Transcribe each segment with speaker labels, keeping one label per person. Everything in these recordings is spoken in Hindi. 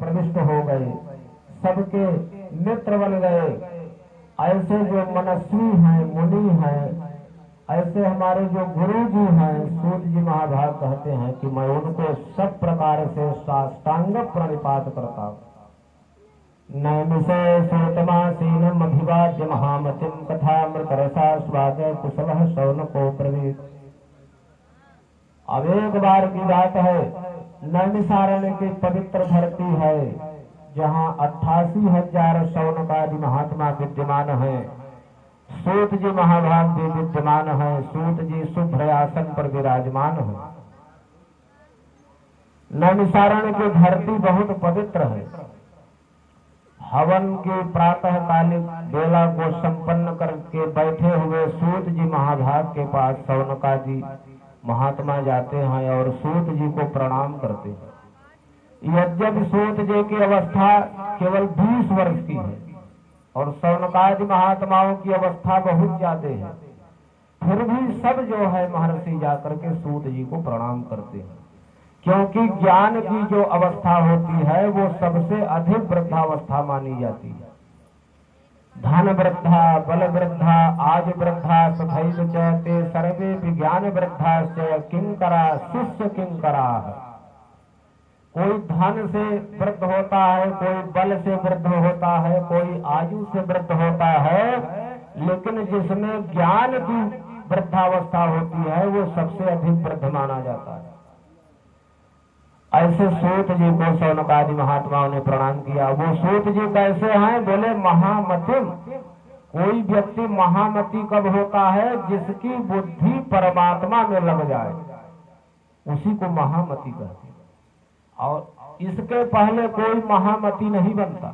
Speaker 1: प्रविष्ट हो गए, सबके मित्र बन गए। ऐसे जो मनस्वी हैं, मुनि हैं, ऐसे हमारे जो गुरु जी हैं, सूत जी महाभाग कहते हैं कि मैं उनको सब प्रकार से साष्टांग प्रणिपात करता हूँ। नैमिषे सूतमासीनम अभिवाद्य महामतिम कथामृत रसा स्वाद कुशल शौनको ब्रवीत। अब एक बार की बात है, नैमिषारण्य की पवित्र धरती है जहाँ 88,000 शौनकादि महात्मा विद्यमान है। सूत जी महाभाग भी विद्यमान है। सूत जी शुभ्र आसन पर विराजमान है। नैमिषारण्य की धरती बहुत पवित्र है। हवन की प्रातः कालिक बेला को संपन्न करके बैठे हुए सूत जी महाभाग के पास शौनकादि महात्मा जाते हैं और सूत जी को प्रणाम करते हैं। यद्यपि सूत जी की अवस्था केवल 20 वर्ष की है और शौनकादि महात्माओं की अवस्था बहुत ज्यादा है, फिर भी सब जो है महर्षि जाकर के सूत जी को प्रणाम करते हैं, क्योंकि ज्ञान की जो अवस्था होती है वो सबसे अधिक वृद्धावस्था मानी जाती है। धन वृद्धा, बल वृद्धा, आज वृद्धा, तथैव च ते सर्वे विज्ञान वृद्धाश्च किंकरा शिष्य किंकरा। कोई धन से वृद्ध होता है, कोई बल से वृद्ध होता है, कोई आयु से वृद्ध होता है, लेकिन जिसमें ज्ञान की वृद्धावस्था होती है वो सबसे अधिक वृद्ध माना जाता है। ऐसे सूत जी को शौनकादि महात्माओं ने प्रणाम किया। वो सूत जी कैसे हैं? बोले महामतिम। कोई व्यक्ति महामति कब होता है? जिसकी बुद्धि परमात्मा में लग जाए, उसी को महामति कहते हैं। और इसके पहले कोई महामति नहीं बनता।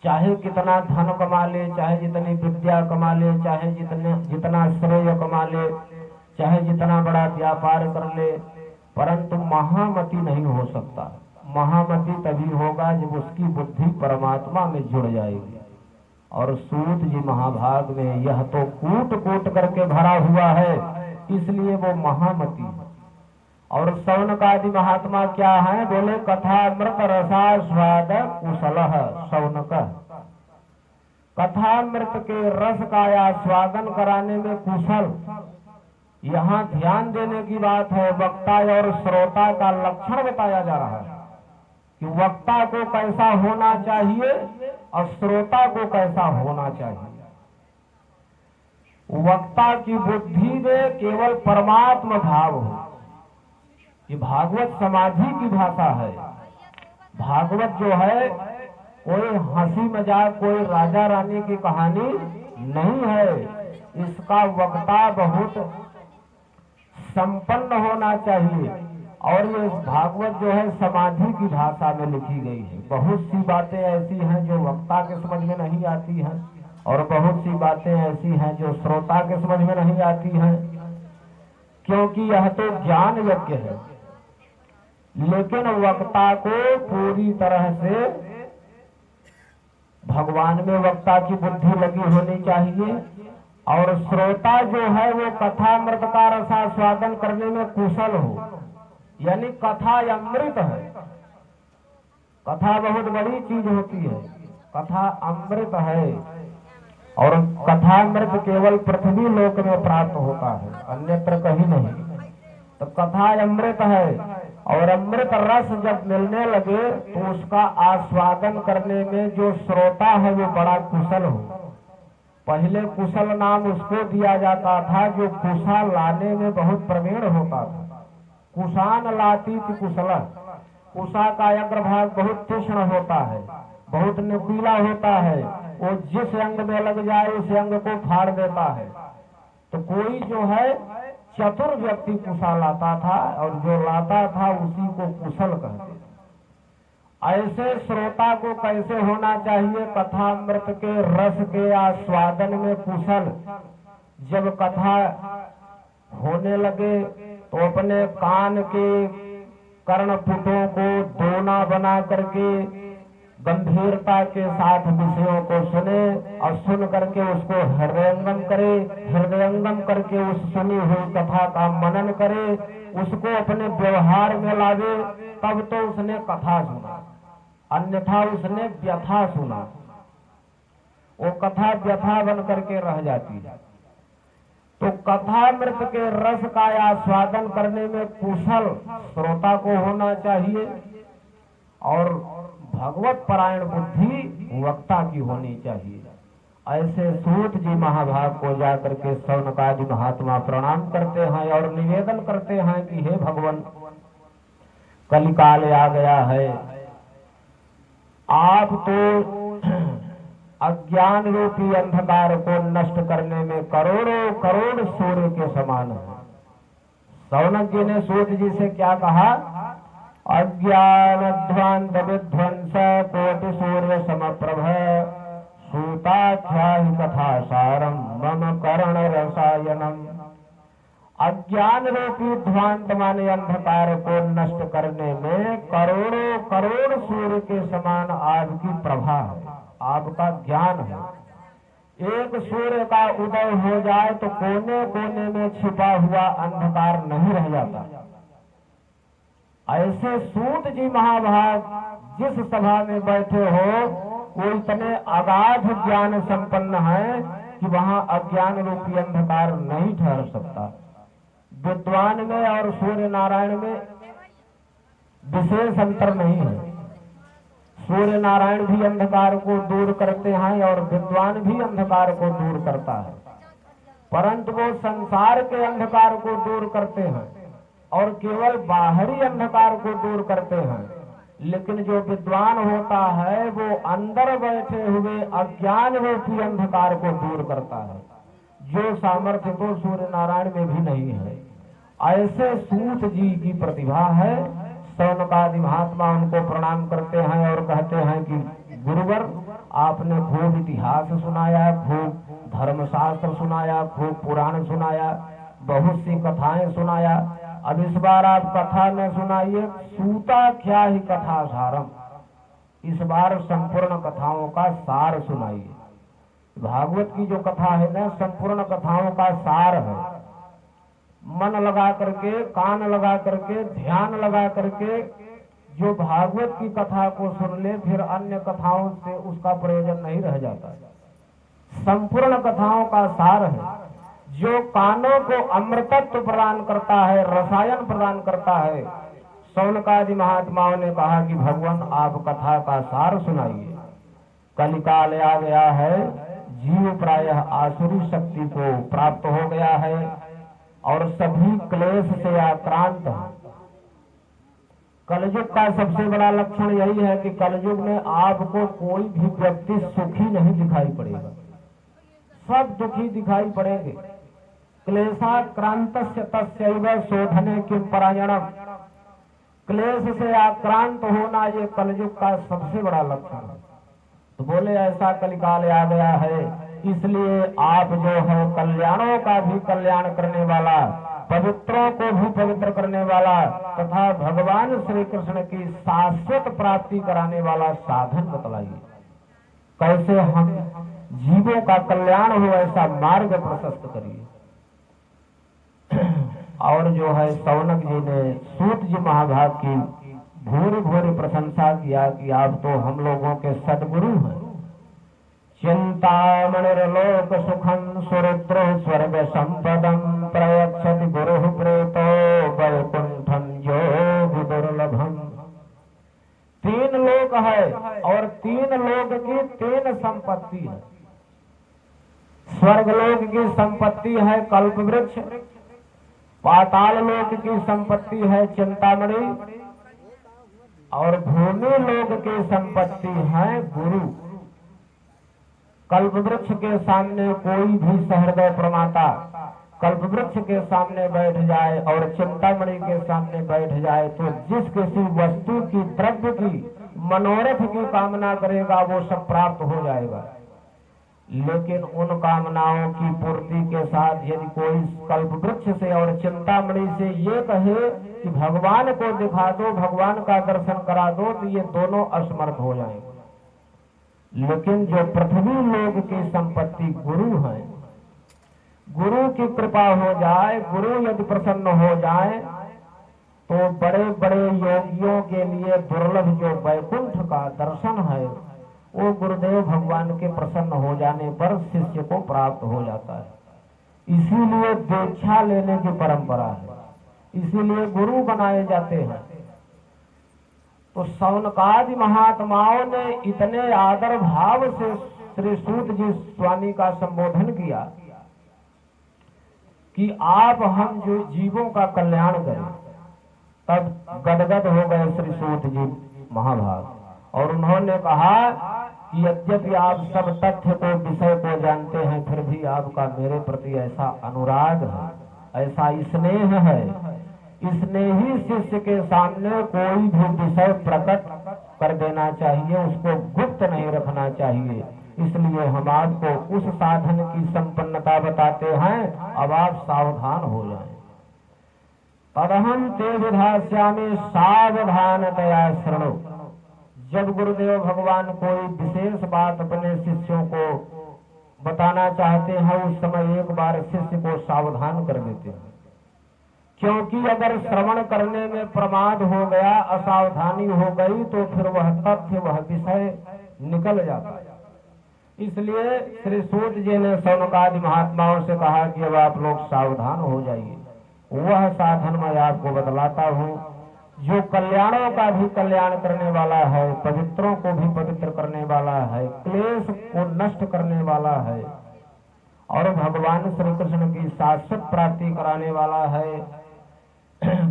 Speaker 1: चाहे कितना धन कमा ले, चाहे जितनी विद्या कमा ले, चाहे जितना श्रेय कमा ले, चाहे जितना बड़ा व्यापार कर ले, परंतु महामति नहीं हो सकता। महामति तभी होगा जब उसकी बुद्धि परमात्मा में जुड़ जाएगी। और सूत जी महाभाग में यह तो कूट कूट करके भरा हुआ है, इसलिए वो महामति है। और शौनकादि महात्मा क्या है? बोले कथामृत रसा स्वाद कुशल शौनक। कथामृत के रस का आस्वादन कराने में कुशल। यहाँ ध्यान देने की बात है, वक्ता और श्रोता का लक्षण बताया जा रहा है कि वक्ता को कैसा होना चाहिए और श्रोता को कैसा होना चाहिए। वक्ता की बुद्धि में केवल परमात्म भाव हो। ये भागवत समाधि की भाषा है। भागवत जो है कोई हंसी मजाक, कोई राजा रानी की कहानी नहीं है। इसका वक्ता बहुत संपन्न होना चाहिए। और ये भागवत जो है समाधि की भाषा में लिखी गई है। बहुत सी बातें ऐसी हैं जो वक्ता के समझ में नहीं आती हैं, और बहुत सी बातें ऐसी हैं जो श्रोता के समझ में नहीं आती हैं, क्योंकि यह तो ज्ञान यज्ञ है। लेकिन वक्ता को पूरी तरह से भगवान में वक्ता की बुद्धि लगी होनी चाहिए। और श्रोता जो है वो कथामृत का रसास्वादन करने में कुशल हो, यानी कथा अमृत है। कथा बहुत बड़ी चीज होती है, कथा अमृत है। और कथामृत केवल पृथ्वी लोक में प्राप्त होता है, अन्यत्र कहीं नहीं। तो कथा अमृत है, और अमृत रस जब मिलने लगे तो उसका आस्वादन करने में जो श्रोता है वो बड़ा कुशल हो। पहले कुशल नाम उसको दिया जाता था जो कुशा लाने में बहुत प्रवीण होता था। कुशान लाती थी कुशल। कुशा का अग्रभाग बहुत तीक्ष्ण होता है, बहुत नुकीला होता है। वो जिस अंग में लग जाए उस अंग को फाड़ देता है। तो कोई जो है चतुर व्यक्ति कुशा लाता था, और जो लाता था उसी को कुशल कहते। ऐसे श्रोता को कैसे होना चाहिए? कथामृत के रस के आस्वादन में कुशल। जब कथा होने लगे तो अपने कान के कर्णपुटों को दोना बना करके गंभीरता के साथ विषयों को सुने, और सुन करके उसको हृदयंगम करे, हृदयंगम करके उस सुनी हुई कथा का मनन करे, उसको अपने व्यवहार में लावे, तब तो उसने कथा सुना। अन्यथा उसने व्यथा सुना, वो कथा व्यथा बन करके रह जाती है। तो कथामृत के रस का आस्वादन करने में कुशल श्रोता को होना चाहिए और भगवत परायण बुद्धि वक्ता की होनी चाहिए। ऐसे सूत जी महाभाग को जाकर के सौनकादि महात्मा प्रणाम करते हैं और निवेदन करते हैं कि हे भगवान, कलिकाल आ गया है, आप तो अज्ञान रूपी अंधकार को नष्ट करने में करोड़ों करोड़ सूर्य के समान है। सौनक जी ने सूत जी से क्या कहा? अज्ञान ध्वांत विध्वंस कोटि सूर्य समप्रभ सूताख्याहि कथा सारम मम कर्ण रसायनम। अज्ञान रूपी ध्वांत माने अंधकार को नष्ट करने में करोड़ों करोड़ सूर्य के समान आपकी प्रभा है, आपका ज्ञान है। एक सूर्य का उदय हो जाए तो कोने कोने में छिपा हुआ अंधकार नहीं रह जाता। ऐसे सूत जी महाभाग जिस सभा में बैठे हो वो इतने अगाध ज्ञान संपन्न है कि वहां अज्ञान रूपी अंधकार नहीं ठहर सकता। विद्वान में और सूर्य नारायण में विशेष अंतर नहीं है। सूर्य नारायण भी अंधकार को दूर करते हैं और विद्वान भी अंधकार को दूर करता है, परंतु वो संसार के अंधकार को दूर करते हैं और केवल बाहरी अंधकार को दूर करते हैं। लेकिन जो विद्वान होता है वो अंदर बैठे हुए अज्ञान रूपी अंधकार को दूर करता है, जो सामर्थ्य तो सूर्य नारायण में भी नहीं है। ऐसे सूत जी की प्रतिभा है। सौनकादि महात्मा उनको प्रणाम करते हैं और कहते हैं कि गुरुवर, आपने खूब इतिहास सुनाया, खूब धर्मशास्त्र सुनाया, खूब पुराण सुनाया, बहुत सी कथाएं सुनाया। अब इस बार आप कथा न सुनाइए, सूताख्याहि कथा सारम। इस बार संपूर्ण कथाओं का सार सुनाइए। भागवत की जो कथा है ना, संपूर्ण कथाओं का सार है। मन लगा करके, कान लगा करके, ध्यान लगा करके जो भागवत की कथा को सुन ले, फिर अन्य कथाओं से उसका प्रयोजन नहीं रह जाता। संपूर्ण कथाओं का सार है, जो कानों को अमृतत्व प्रदान करता है, रसायन प्रदान करता है। सौनकादि महात्माओं ने कहा कि भगवान, आप कथा का सार सुनाइए। कलिकाल आ गया है, जीव प्रायः आसुरी शक्ति को प्राप्त हो गया है और सभी क्लेश से आक्रांत है। कलयुग का सबसे बड़ा लक्षण यही है कि कलयुग में आपको कोई भी व्यक्ति सुखी नहीं दिखाई पड़ेगा, सब दुखी दिखाई पड़ेंगे। क्लेशाक्रांतस्य तस्यैव शोधने किं परायणम। क्लेश से आक्रांत होना ये कलयुग का सबसे बड़ा लक्षण है। तो बोले ऐसा कलिकाल आ गया है, इसलिए आप जो है कल्याणों का भी कल्याण करने वाला, पवित्रों को भी पवित्र करने वाला तथा भगवान श्री कृष्ण की शाश्वत प्राप्ति कराने वाला साधन बतलाइए। कैसे हम जीवों का कल्याण हो ऐसा मार्ग प्रशस्त करिए। और जो है सौनक जी ने सूत जी महाभाग की भूरी भूरी प्रशंसा किया कि आप तो हम लोगों के सदगुरु हैं। चिंतामणिर्लोक सुखम सुरुद्र स्वर्ग संपदम प्रयच्छति गुरु प्रेतो वैकुंठम जो दुर्लभम। 3 लोक है और 3 लोक की 3 संपत्ति है। स्वर्गलोक की संपत्ति है कल्पवृक्ष, पाताल लोक की संपत्ति है चिंतामणि और भूमि लोक की संपत्ति है गुरु। कल्पवृक्ष के सामने कोई भी सहृदय प्रमाता कल्पवृक्ष के सामने बैठ जाए और चिंतामणि के सामने बैठ जाए तो जिस किसी वस्तु की, द्रव्य की, मनोरथ की कामना करेगा वो सब प्राप्त हो जाएगा। लेकिन उन कामनाओं की पूर्ति के साथ यदि कोई कल्पवृक्ष से और चिंतामणि से ये कहे कि भगवान को दिखा दो, भगवान का दर्शन करा दो, तो ये दोनों असमर्थ हो जाएंगे। लेकिन जो पृथ्वी लोक की संपत्ति गुरु है, गुरु की कृपा हो जाए, गुरु यदि प्रसन्न हो जाए तो बड़े बड़े योगियों के लिए दुर्लभ जो वैकुंठ का दर्शन है वो गुरुदेव भगवान के प्रसन्न हो जाने पर शिष्य को प्राप्त हो जाता है। इसीलिए दीक्षा लेने की परंपरा है, इसीलिए गुरु बनाए जाते हैं। तो शौनकादि महात्माओं ने इतने आदर भाव से श्री सूत जी स्वामी का संबोधन किया कि आप हम जो जीवों का कल्याण करें। तब गदगद हो गए श्री सूत जी महाभाग, और उन्होंने कहा कि यद्यपि आप सब तथ्य को विषय को जानते हैं, फिर भी आपका मेरे प्रति ऐसा अनुराग है, ऐसा स्नेह है, स्नेही शिष्य के सामने कोई भी विषय प्रकट कर देना चाहिए, उसको गुप्त नहीं रखना चाहिए। इसलिए हम आपको उस साधन की संपन्नता बताते हैं, अब आप सावधान हो जाएं। तदहम ते विधास्यामि सावधानतया शृणु। जब गुरुदेव भगवान कोई विशेष बात अपने शिष्यों को बताना चाहते हैं, उस समय एक बार शिष्य को सावधान कर देते हैं, क्योंकि अगर श्रवण करने में प्रमाद हो गया, असावधानी हो गई, तो फिर वह तथ्य वह विषय निकल जाता है। इसलिए श्री सूत जी ने शौनकादि महात्माओं से कहा कि अब आप लोग सावधान हो जाइए। वह साधन मैं आपको बतलाता हूँ जो कल्याणों का भी कल्याण करने वाला है, पवित्रों को भी पवित्र करने वाला है, क्लेश को नष्ट करने वाला है, और भगवान श्री कृष्ण की शाश्वत प्राप्ति कराने वाला है।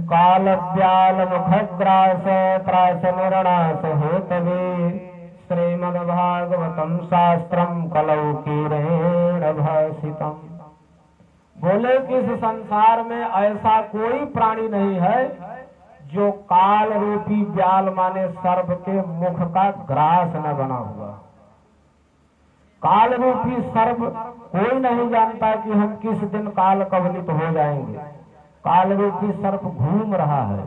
Speaker 1: काल व्याल मुखग्रास त्रास निर्णास हेतवे श्रीमद्भागवतम शास्त्रम कलौ कीरेण भासितम। बोले कि इस संसार में ऐसा कोई प्राणी नहीं है जो काल रूपी व्याल माने सर्प के मुख का ग्रास न बना हुआ। काल रूपी सर्प कोई नहीं जानता कि हम किस दिन काल कवलित हो जाएंगे। काल रूपी सर्प घूम रहा है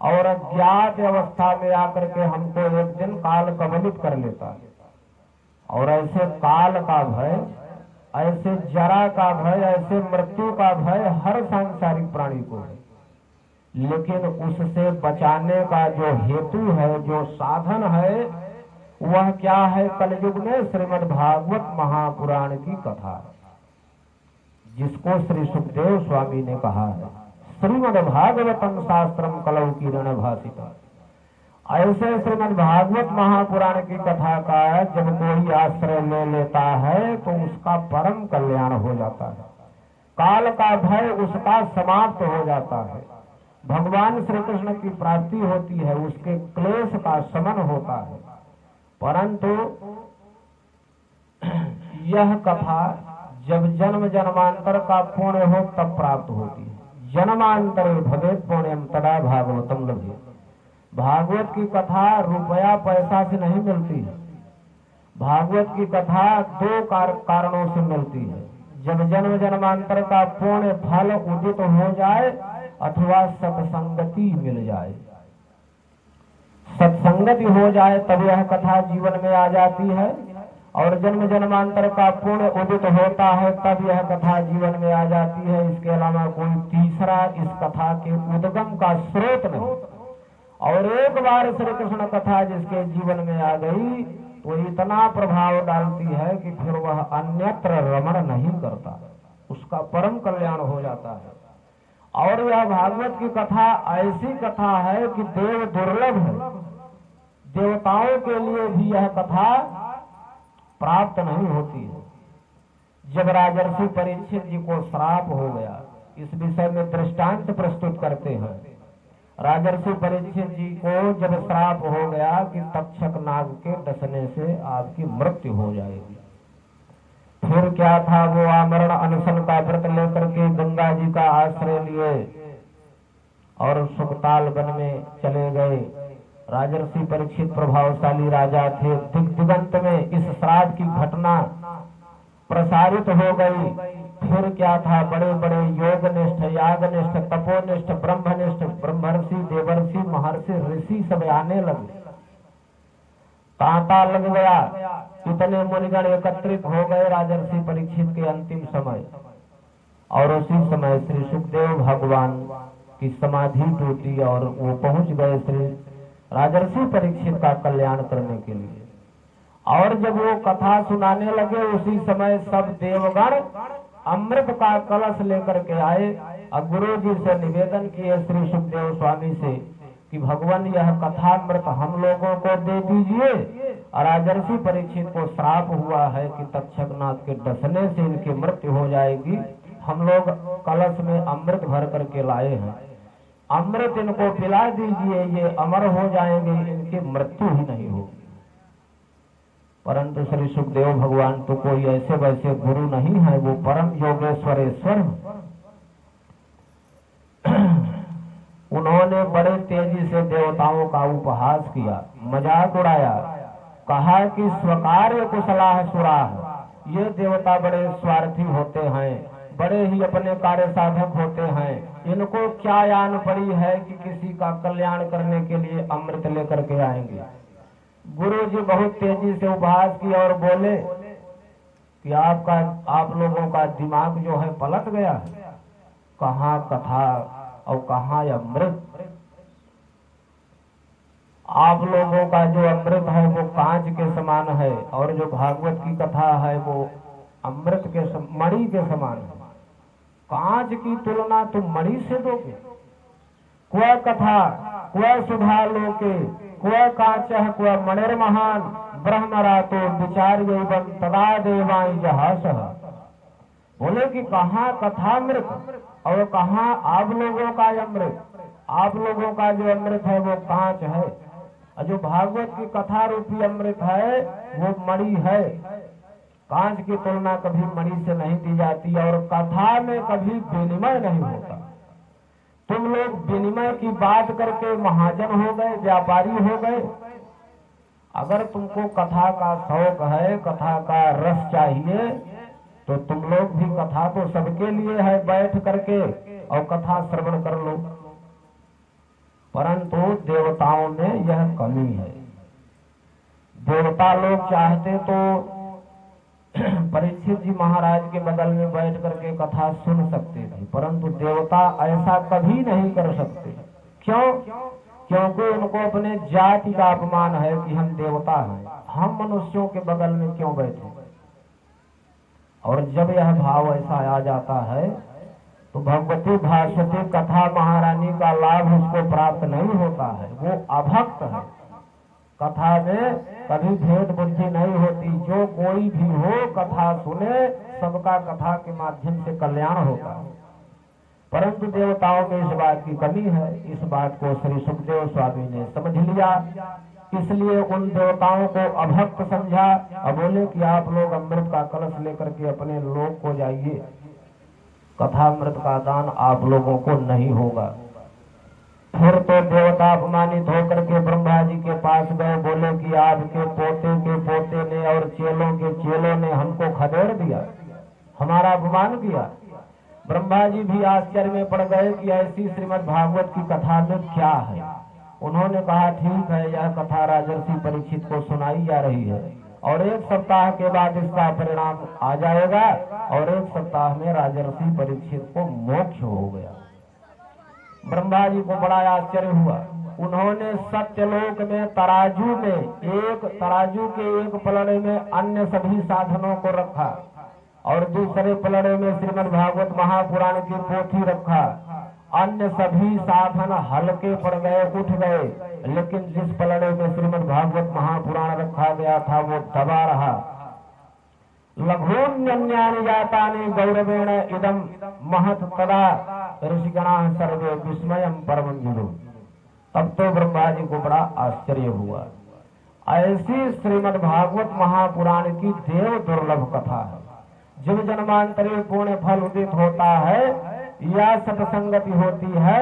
Speaker 1: और अज्ञात अवस्था में आकर के हमको एक दिन काल कवलित कर लेता है। और ऐसे काल का भय, ऐसे जरा का भय, ऐसे मृत्यु का भय हर सांसारिक प्राणी को है। लेकिन उससे बचाने का जो हेतु है, जो साधन है, वह क्या है? कलयुग में श्रीमद् भागवत महापुराण की कथा, जिसको श्री सुखदेव स्वामी ने कहा है श्रीमद् भागवतम शास्त्रम कलौ कीरण भासितम। ऐसे श्रीमद् भागवत महापुराण की कथा का जब कोई आश्रय ले लेता है तो उसका परम कल्याण हो जाता है, काल का भय उसका समाप्त हो जाता है, भगवान श्री कृष्ण की प्राप्ति होती है, उसके क्लेश का शमन होता है। परंतु यह कथा जब जन्म जन्मांतर का पुण्य हो तब प्राप्त होती है। जन्मांतरे भवेत् पुण्यम तदा भागवतम लभेत्। भागवत की कथा रुपया पैसा से नहीं मिलती है। भागवत की कथा दो कारणों से मिलती है। जब जन्म जन्मांतर का पुण्य फल उदित हो जाए अथवा सत्संगति मिल जाए, सत्संगति हो जाए तब यह कथा जीवन में आ जाती है। और जन्म जन्मांतर का पुण्य उदित होता है तब यह कथा जीवन में आ जाती है। इसके अलावा कोई तीसरा इस कथा के उद्गम का स्रोत नहीं। और एक बार श्री कृष्ण कथा जिसके जीवन में आ गई तो इतना प्रभाव डालती है कि फिर वह अन्यत्र रमण नहीं करता, उसका परम कल्याण हो जाता है। और यह भागवत की कथा ऐसी कथा है कि देव दुर्लभ है, देवताओं के लिए भी यह कथा प्राप्त नहीं होती है। जब राजर्षि परीक्षित जी को श्राप हो गया, इस विषय में दृष्टांत प्रस्तुत करते हैं। राजर्षि परीक्षित जी को जब श्राप हो गया कि तक्षक नाग के डसने से आपकी मृत्यु हो जाएगी, फिर क्या था? वो आमरण अनशन का व्रत लेकर के गंगा जी का आश्रय लिए और सुखताल वन में चले गए। राजर्षि परीक्षित प्रभावशाली राजा थे। दिगंत में इस श्राप की घटना प्रसारित हो गई। फिर क्या था? बड़े बड़े योगनिष्ठ, यागनिष्ठ, तपोनिष्ठ, ब्रह्मनिष्ठ ब्रह्मर्षि, देवर्षि, महर्षि, ऋषि सब आने लगे। तांता लग गया, इतने मुनिगण एकत्रित हो गए राजर्षि परीक्षित के अंतिम समय। और उसी समय श्री सुखदेव भगवान की समाधि टूटी और वो पहुंच गए श्री राजर्षि परीक्षित का कल्याण करने के लिए। और जब वो कथा सुनाने लगे उसी समय सब देवगण अमृत का कलश लेकर के आए और गुरु जी से निवेदन किए श्री सुखदेव स्वामी से कि भगवान यह कथामृत हम लोगों को दे दीजिए। और राजर्षि परीक्षित को श्राप हुआ है कि तक्षकनाथ के डसने से इनकी मृत्यु हो जाएगी। हम लोग कलश में अमृत भर करके लाए हैं, अमृत इनको पिला दीजिए, ये अमर हो जाएंगे, इनकी मृत्यु ही नहीं होगी। परंतु श्री सुखदेव भगवान तो कोई ऐसे वैसे गुरु नहीं है, वो परम योगेश्वरेश्वर। उन्होंने बड़े तेजी से देवताओं का उपहास किया, मजाक उड़ाया, कहा कि स्वकार्य कुशलाह सुराह, ये देवता बड़े स्वार्थी होते हैं, बड़े ही अपने कार्य साधक होते हैं, इनको क्या यान पड़ी है कि किसी का कल्याण करने के लिए अमृत लेकर के आएंगे। गुरु जी बहुत तेजी से उपहास किया और बोले कि आप लोगों का दिमाग जो है पलट गया है, कहाँ कथा और कहाँ अमृत। आप लोगों का जो अमृत है वो कांच के समान है और जो भागवत की कथा है वो अमृत के मणि के समान है। कांच की तुलना तुम मणि से दोगे। क्व कथा क्व सुधा लोके क्व कांच क्व मणिर महान ब्रह्मरातो विचार तदा देवाई जहास। बोले कि कहाँ कथामृत और कहाँ आप लोगों का अमृत। आप लोगों का जो अमृत है वो कांच है और जो भागवत की कथा रूपी अमृत है वो मणि है। कांच की तुलना कभी मणि से नहीं दी जाती और कथा में कभी विनिमय नहीं होता। तुम लोग विनिमय की बात करके महाजन हो गए, व्यापारी हो गए। अगर तुमको कथा का शौक है, कथा का रस चाहिए, तो तुम लोग भी कथा तो सबके लिए है, बैठ करके और कथा श्रवण कर लो। परंतु देवताओं में यह कमी है। देवता लोग चाहते तो परीक्षित जी महाराज के बगल में बैठ करके कथा सुन सकते थे, परंतु देवता ऐसा कभी नहीं कर सकते। क्यों? क्योंकि उनको अपने जाति का अपमान है कि हम देवता हैं, हम मनुष्यों के बगल में क्यों बैठे। और जब यह भाव ऐसा आ जाता है तो भगवती भाषती कथा महारानी का लाभ उसको प्राप्त नहीं होता है, वो अभक्त है। कथा में कभी भेद बुद्धि नहीं होती, जो कोई भी हो कथा सुने, सबका कथा के माध्यम से कल्याण होता है। परंतु देवताओं में इस बात की कमी है। इस बात को श्री सुखदेव स्वामी ने समझ लिया, इसलिए उन देवताओं को अभक्त समझा और बोले कि आप लोग अमृत का कलश लेकर के अपने लोक को जाइए, कथामृत का दान आप लोगों को नहीं होगा। फिर तो देवता अपमानित होकर के ब्रह्मा जी के पास गए, बोले कि आपके पोते के पोते ने और चेलों के चेलों ने हमको खदेड़ दिया, हमारा अपमान किया। ब्रह्मा जी भी आश्चर्य में पड़ गए कि ऐसी श्रीमद् भागवत की कथा में क्या है। उन्होंने कहा ठीक है, यह कथा राजर्षि परीक्षित को सुनाई जा रही है और 1 सप्ताह के बाद इसका परिणाम आ जाएगा। और 1 सप्ताह में राजर्षि परीक्षित को मोक्ष हो गया। ब्रह्मा जी को बड़ा आश्चर्य हुआ। उन्होंने सत्यलोक में तराजू में एक तराजू के एक पलड़े में अन्य सभी साधनों को रखा और दूसरे पलड़े में श्रीमद् भागवत महापुराण की पोथी रखा। अन्य सभी साधन हल्के पड़ गए, उठ गए, लेकिन जिस पलड़े में श्रीमद् भागवत महापुराण रखा गया था वो दबा रहा। लघून्यन्यानि जातानि गौरवेण इदम महत तदा ऋषिगणाः सर्वे विस्मयं परमं जुरु। तब तो ब्रह्मा जी को बड़ा आश्चर्य हुआ। ऐसी श्रीमद् भागवत महापुराण की देव दुर्लभ कथा है। जब जन्मांतरीय पुण्य फल उदित होता है या सत्संगति होती है,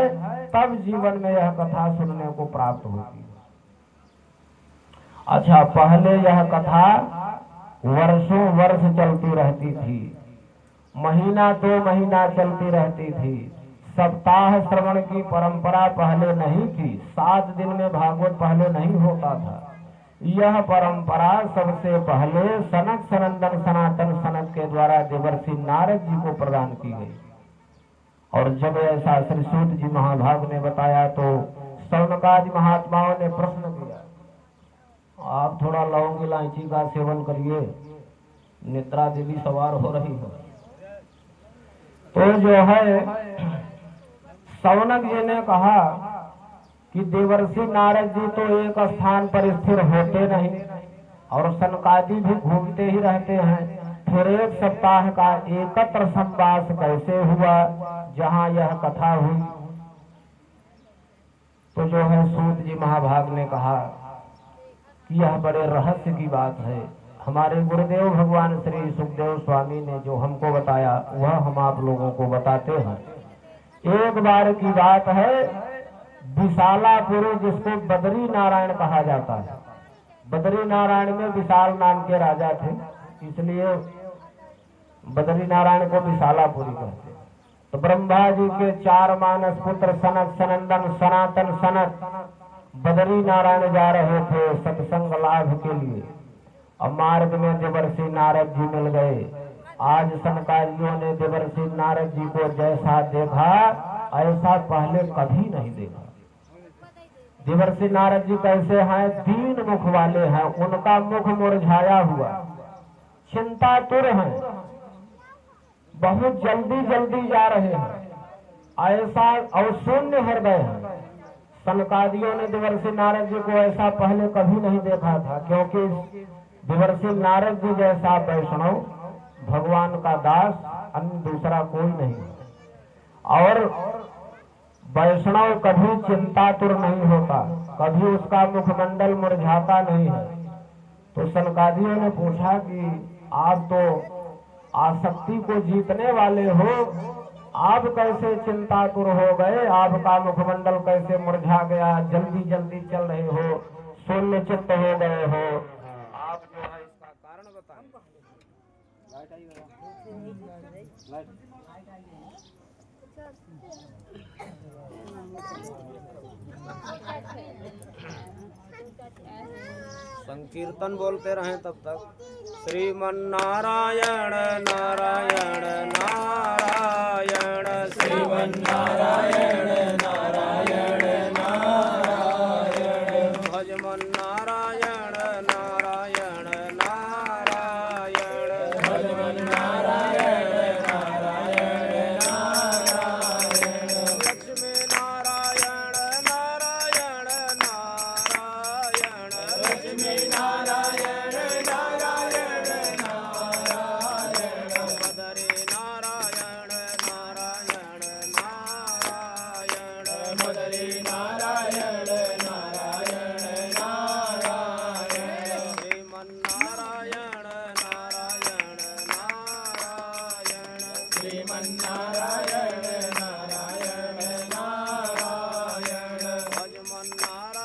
Speaker 1: तब जीवन में यह कथा सुनने को प्राप्त होती है। अच्छा, पहले यह कथा वर्षों वर्ष चलती रहती थी, महीना 2 महीना चलती रहती थी। सप्ताह श्रवण की परंपरा पहले नहीं थी, 7 दिन में भागवत पहले नहीं होता था। यह परंपरा सबसे पहले सनक सनंदन सनातन सनक के द्वारा देवर्षि नारद जी को प्रदान की गई और जब ऐसा श्री सूत जी महाभाग ने बताया तो शौनकादि महात्माओं ने प्रश्न किया, आप थोड़ा लौंग इलायची का सेवन करिए, निद्रा देवी सवार हो रही है। तो जो है शौनक जी ने कहा कि देवर्षि नारद जी तो एक स्थान पर स्थिर होते नहीं और सनकादि भी घूमते ही रहते हैं, फिर एक सप्ताह का एकत्र संवास कैसे हुआ जहां यह कथा हुई। तो जो है सूत जी महाभाग ने कहा कि यह बड़े रहस्य की बात है, हमारे गुरुदेव भगवान श्री सुखदेव स्वामी ने जो हमको बताया वह हम आप लोगों को बताते हैं। एक बार की बात है, विशालापुरी जिसको बद्री नारायण कहा जाता है, बद्री नारायण में विशाल नाम के राजा थे, इसलिए बद्री नारायण को विशालापुरी कहते हैं। तो ब्रह्मा जी के 4 मानस पुत्र सनत, सनंदन, सनातन, सनत बद्री नारायण जा रहे थे सत्संग लाभ के लिए और मार्ग में देवर्षि नारद जी मिल गए। आज सनकादियों ने देवर्षि नारद जी को जैसा देखा ऐसा पहले कभी नहीं देखा। देवर्षि नारद जी कैसे हैं? 3 मुख वाले हैं, उनका मुख मुरझाया हुआ, चिंतातुर हैं, बहुत जल्दी जल्दी जा रहे हैं, ऐसा और शून्य हृदय है। सनकादियों ने देवर्षि नारद जी को ऐसा पहले कभी नहीं देखा था, क्योंकि देवर्षि नारद जी जैसा वैष्णव भगवान का दास अन्य दूसरा कोई नहीं। और वैष्णव कभी चिंतातुर नहीं होता, कभी उसका मुखमंडल मुरझाता नहीं है। तो सनकादियों ने पूछा कि आप तो आसक्ति को जीतने वाले हो, आप कैसे चिंतातुर हो गए, आपका मुखमंडल कैसे मुरझा गया, जल्दी जल्दी चल रहे हो, शून्य चित्त हो गए हो, आप जो है इसका कारण बताएं। संकीर्तन बोलते रहें तब तक। श्रीमन्नारायण नारायण नारायण, श्रीमन्नारायण नारायण नारायण, भजमन्नारायण नारायण नारायण, भजमन्नारायण नारायण नारायण, लक्ष्मी नारायण नारायण नारायण, लक्ष्मी नारायण नारायण नारायण, बदरी नारायण नारायण नारायण, बदरी नारायण नारायण नारायण, श्रीमन्नारायण नारायण नारायण, श्रीमन्नारायण नारायण नारायण, भजमन्नारायण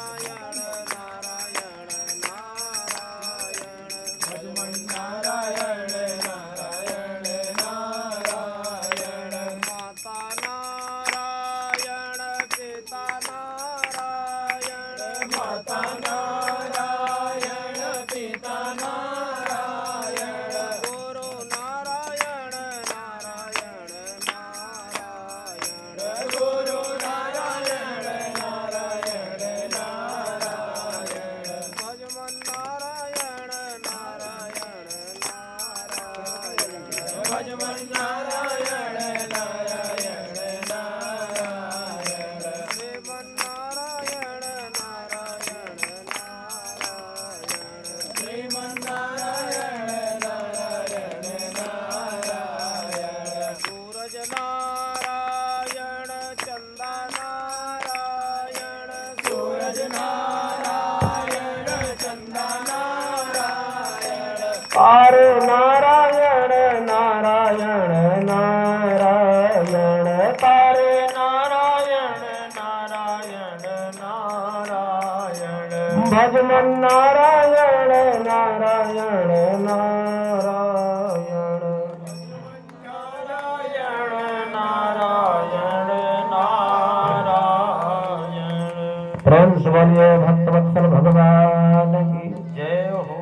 Speaker 1: नारायण नारायण, भजमन्नारायण नारायण नारायण, माता नारायण पिता नारायण, माता नारायण पिता नारायण, गुरु नारायण नारायण नारायण, गुरु नारायण नारायण नारायण, भजमन्नारायण नारायण नारायण, भजमन्नारायण नारायण नारायण, श्रीमन्नारायण नारायण नारायण, श्रीमन्नारायण नारायण नारायण, सूरज नारायण चंदा नारायण, सूरज नारायण चंदा नारायण, आरे नारायण नारायण नारायण, तारे नारायण नारायण नारायण, भजमन्नारायण नारायण नारायण, नारायण नारायण नारायण। प्रेम से बोलिए भक्तवत्सल भगवान की जय हो।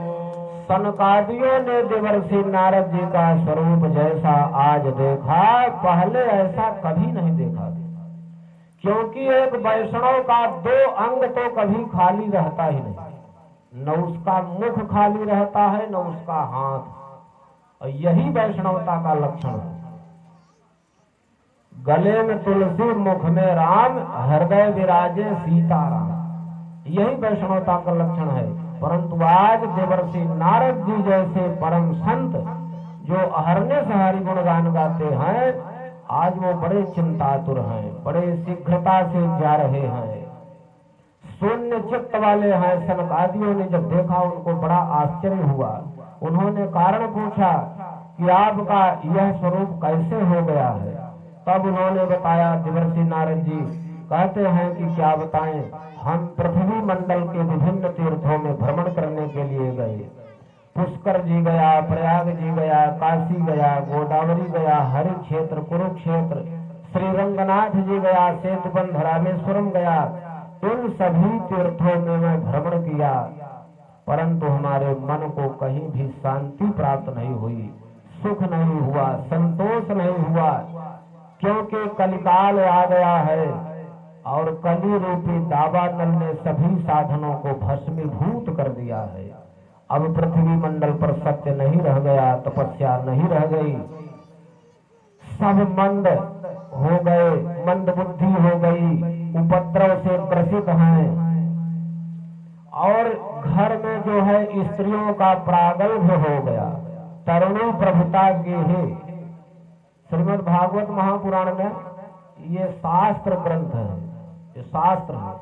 Speaker 1: सनकादियों ने देवर्षि नारद जी का स्वरूप जैसा आज देखा, पहले ऐसा कभी नहीं देखा। क्योंकि एक वैष्णव का दो अंग तो कभी खाली रहता ही नहीं, न उसका मुख खाली रहता है न उसका हाथ, और यही वैष्णवता का लक्षण है। गले में तुलसी, मुख में राम, हृदय विराजे सीताराम, यही वैष्णवता का लक्षण है। परंतु आज देवर्षि नारद जी जैसे परम संत जो अहरने से हरि गुण गान गाते हैं, आज वो बड़े चिंतातुर हैं, बड़े शीघ्रता से जा रहे हैं, शून्य चित्त वाले हैं। सनकादियों ने जब देखा उनको बड़ा आश्चर्य हुआ। उन्होंने कारण पूछा कि आपका यह स्वरूप कैसे हो गया है। तब उन्होंने बताया, देवर्षि नारद जी कहते हैं कि क्या बताएं, हम पृथ्वी मंडल के विभिन्न तीर्थों में भ्रमण करने के लिए गए। पुष्कर जी गया, प्रयाग जी गया, काशी गया, गोदावरी गया, हरि क्षेत्र, कुरुक्षेत्र, श्री रंगनाथ जी गया, सेतुबंध, रामेश्वरम गया। इन सभी तीर्थों में मैं भ्रमण किया, परंतु हमारे मन को कहीं भी शांति प्राप्त नहीं हुई, सुख नहीं हुआ, संतोष नहीं हुआ। क्योंकि कलिकाल आ गया है और कली रूपी दावानल ने सभी साधनों को भस्मीभूत कर दिया है। अब पृथ्वी मंडल पर सत्य नहीं रह गया, तपस्या नहीं रह गई, सब मंद हो गए, मंद बुद्धि हो गई, उपद्रव से ग्रसित हैं। और घर में जो है स्त्रियों का प्रागल्भ हो गया, तरुणी प्रभुता के ही। श्रीमद् भागवत महापुराण में ये शास्त्र ग्रंथ है, ये शास्त्र है,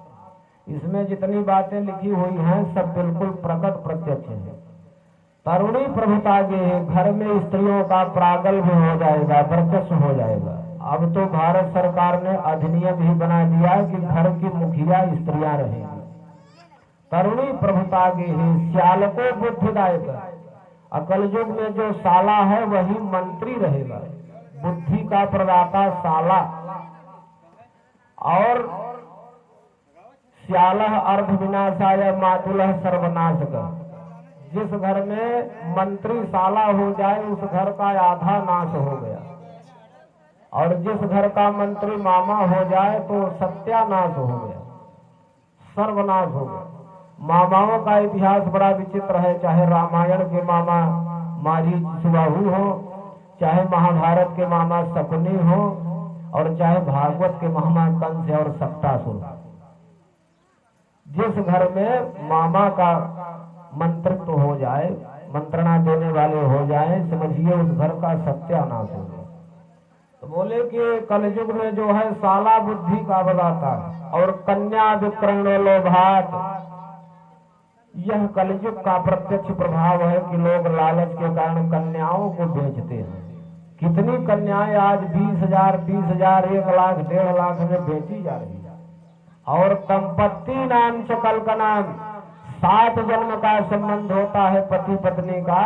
Speaker 1: इसमें जितनी बातें लिखी हुई हैं सब बिल्कुल प्रकट प्रत्यक्ष है। तरुणी प्रभुता के घर में स्त्रियों का प्रागल्भ हो जाएगा, वर्चस्व हो जाएगा। अब तो भारत सरकार ने अधिनियम ही बना दिया कि घर की मुखिया स्त्रियां रहेंगी। तरुणी प्रभुता के ही श्यालको बुद्धिदायक, अकल युग में जो साला है वही मंत्री रहेगा, बुद्धि का प्रदाता साला। और श्यालः अर्ध विनाशाय मातुलः सर्वनाशक, जिस घर में मंत्री साला हो जाए उस घर का आधा नाश हो गया, और जिस घर का मंत्री मामा हो जाए तो सत्यानाश हो गया, सर्वनाश हो गया। मामाओं का इतिहास बड़ा विचित्र है, चाहे रामायण के मामा मारीच सुबाहु हो, चाहे महाभारत के मामा शकुनी हो, और चाहे भागवत के मामा कंस और सप्तासुर। जिस घर में मामा का मंत्रित्व हो जाए, मंत्रणा देने वाले हो जाए, समझिए उस घर का सत्यानाश हो गया। तो बोले कि कलयुग में जो है साला बुद्धि का बदाता और कन्या विक्रयण लोभात, यह कलयुग का प्रत्यक्ष प्रभाव है कि लोग लालच के कारण कन्याओं को बेचते हैं। कितनी कन्याएं आज 20,000, 30,000, 1 लाख, 1.5 लाख में बेची जा रही है। और दंपत्ति नाम च कलकनाम, 7 जन्म का संबंध होता है पति पत्नी का,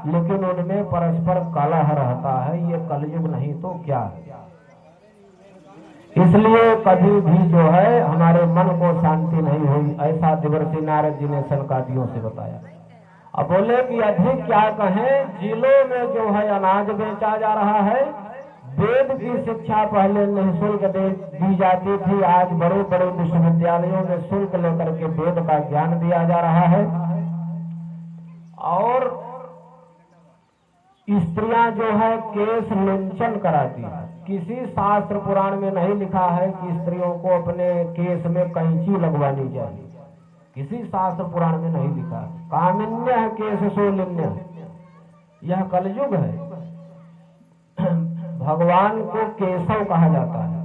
Speaker 1: लेकिन उनमें परस्पर कलह रहता है। ये कलयुग नहीं तो क्या है। इसलिए कभी भी जो है हमारे मन को शांति नहीं हुई, ऐसा देवर्षि नारद जी ने सनकादियों से बताया। अब बोले कि अधिक क्या कहें, जिलों में जो है अनाज बेचा जा रहा है। वेद की शिक्षा पहले निःशुल्क दी जाती थी, आज बड़े बड़े विश्वविद्यालयों में शुल्क लेकर के वेद का ज्ञान दिया जा रहा है। और स्त्रियां जो है केश लुंचन कराती है। किसी शास्त्र पुराण में नहीं लिखा है कि स्त्रियों को अपने केश में कैंची लगवानी चाहिए, किसी शास्त्र पुराण में नहीं लिखा। कामिन्य है केश सोलिन्य, यह कलयुग है। भगवान को केशव कहा जाता है।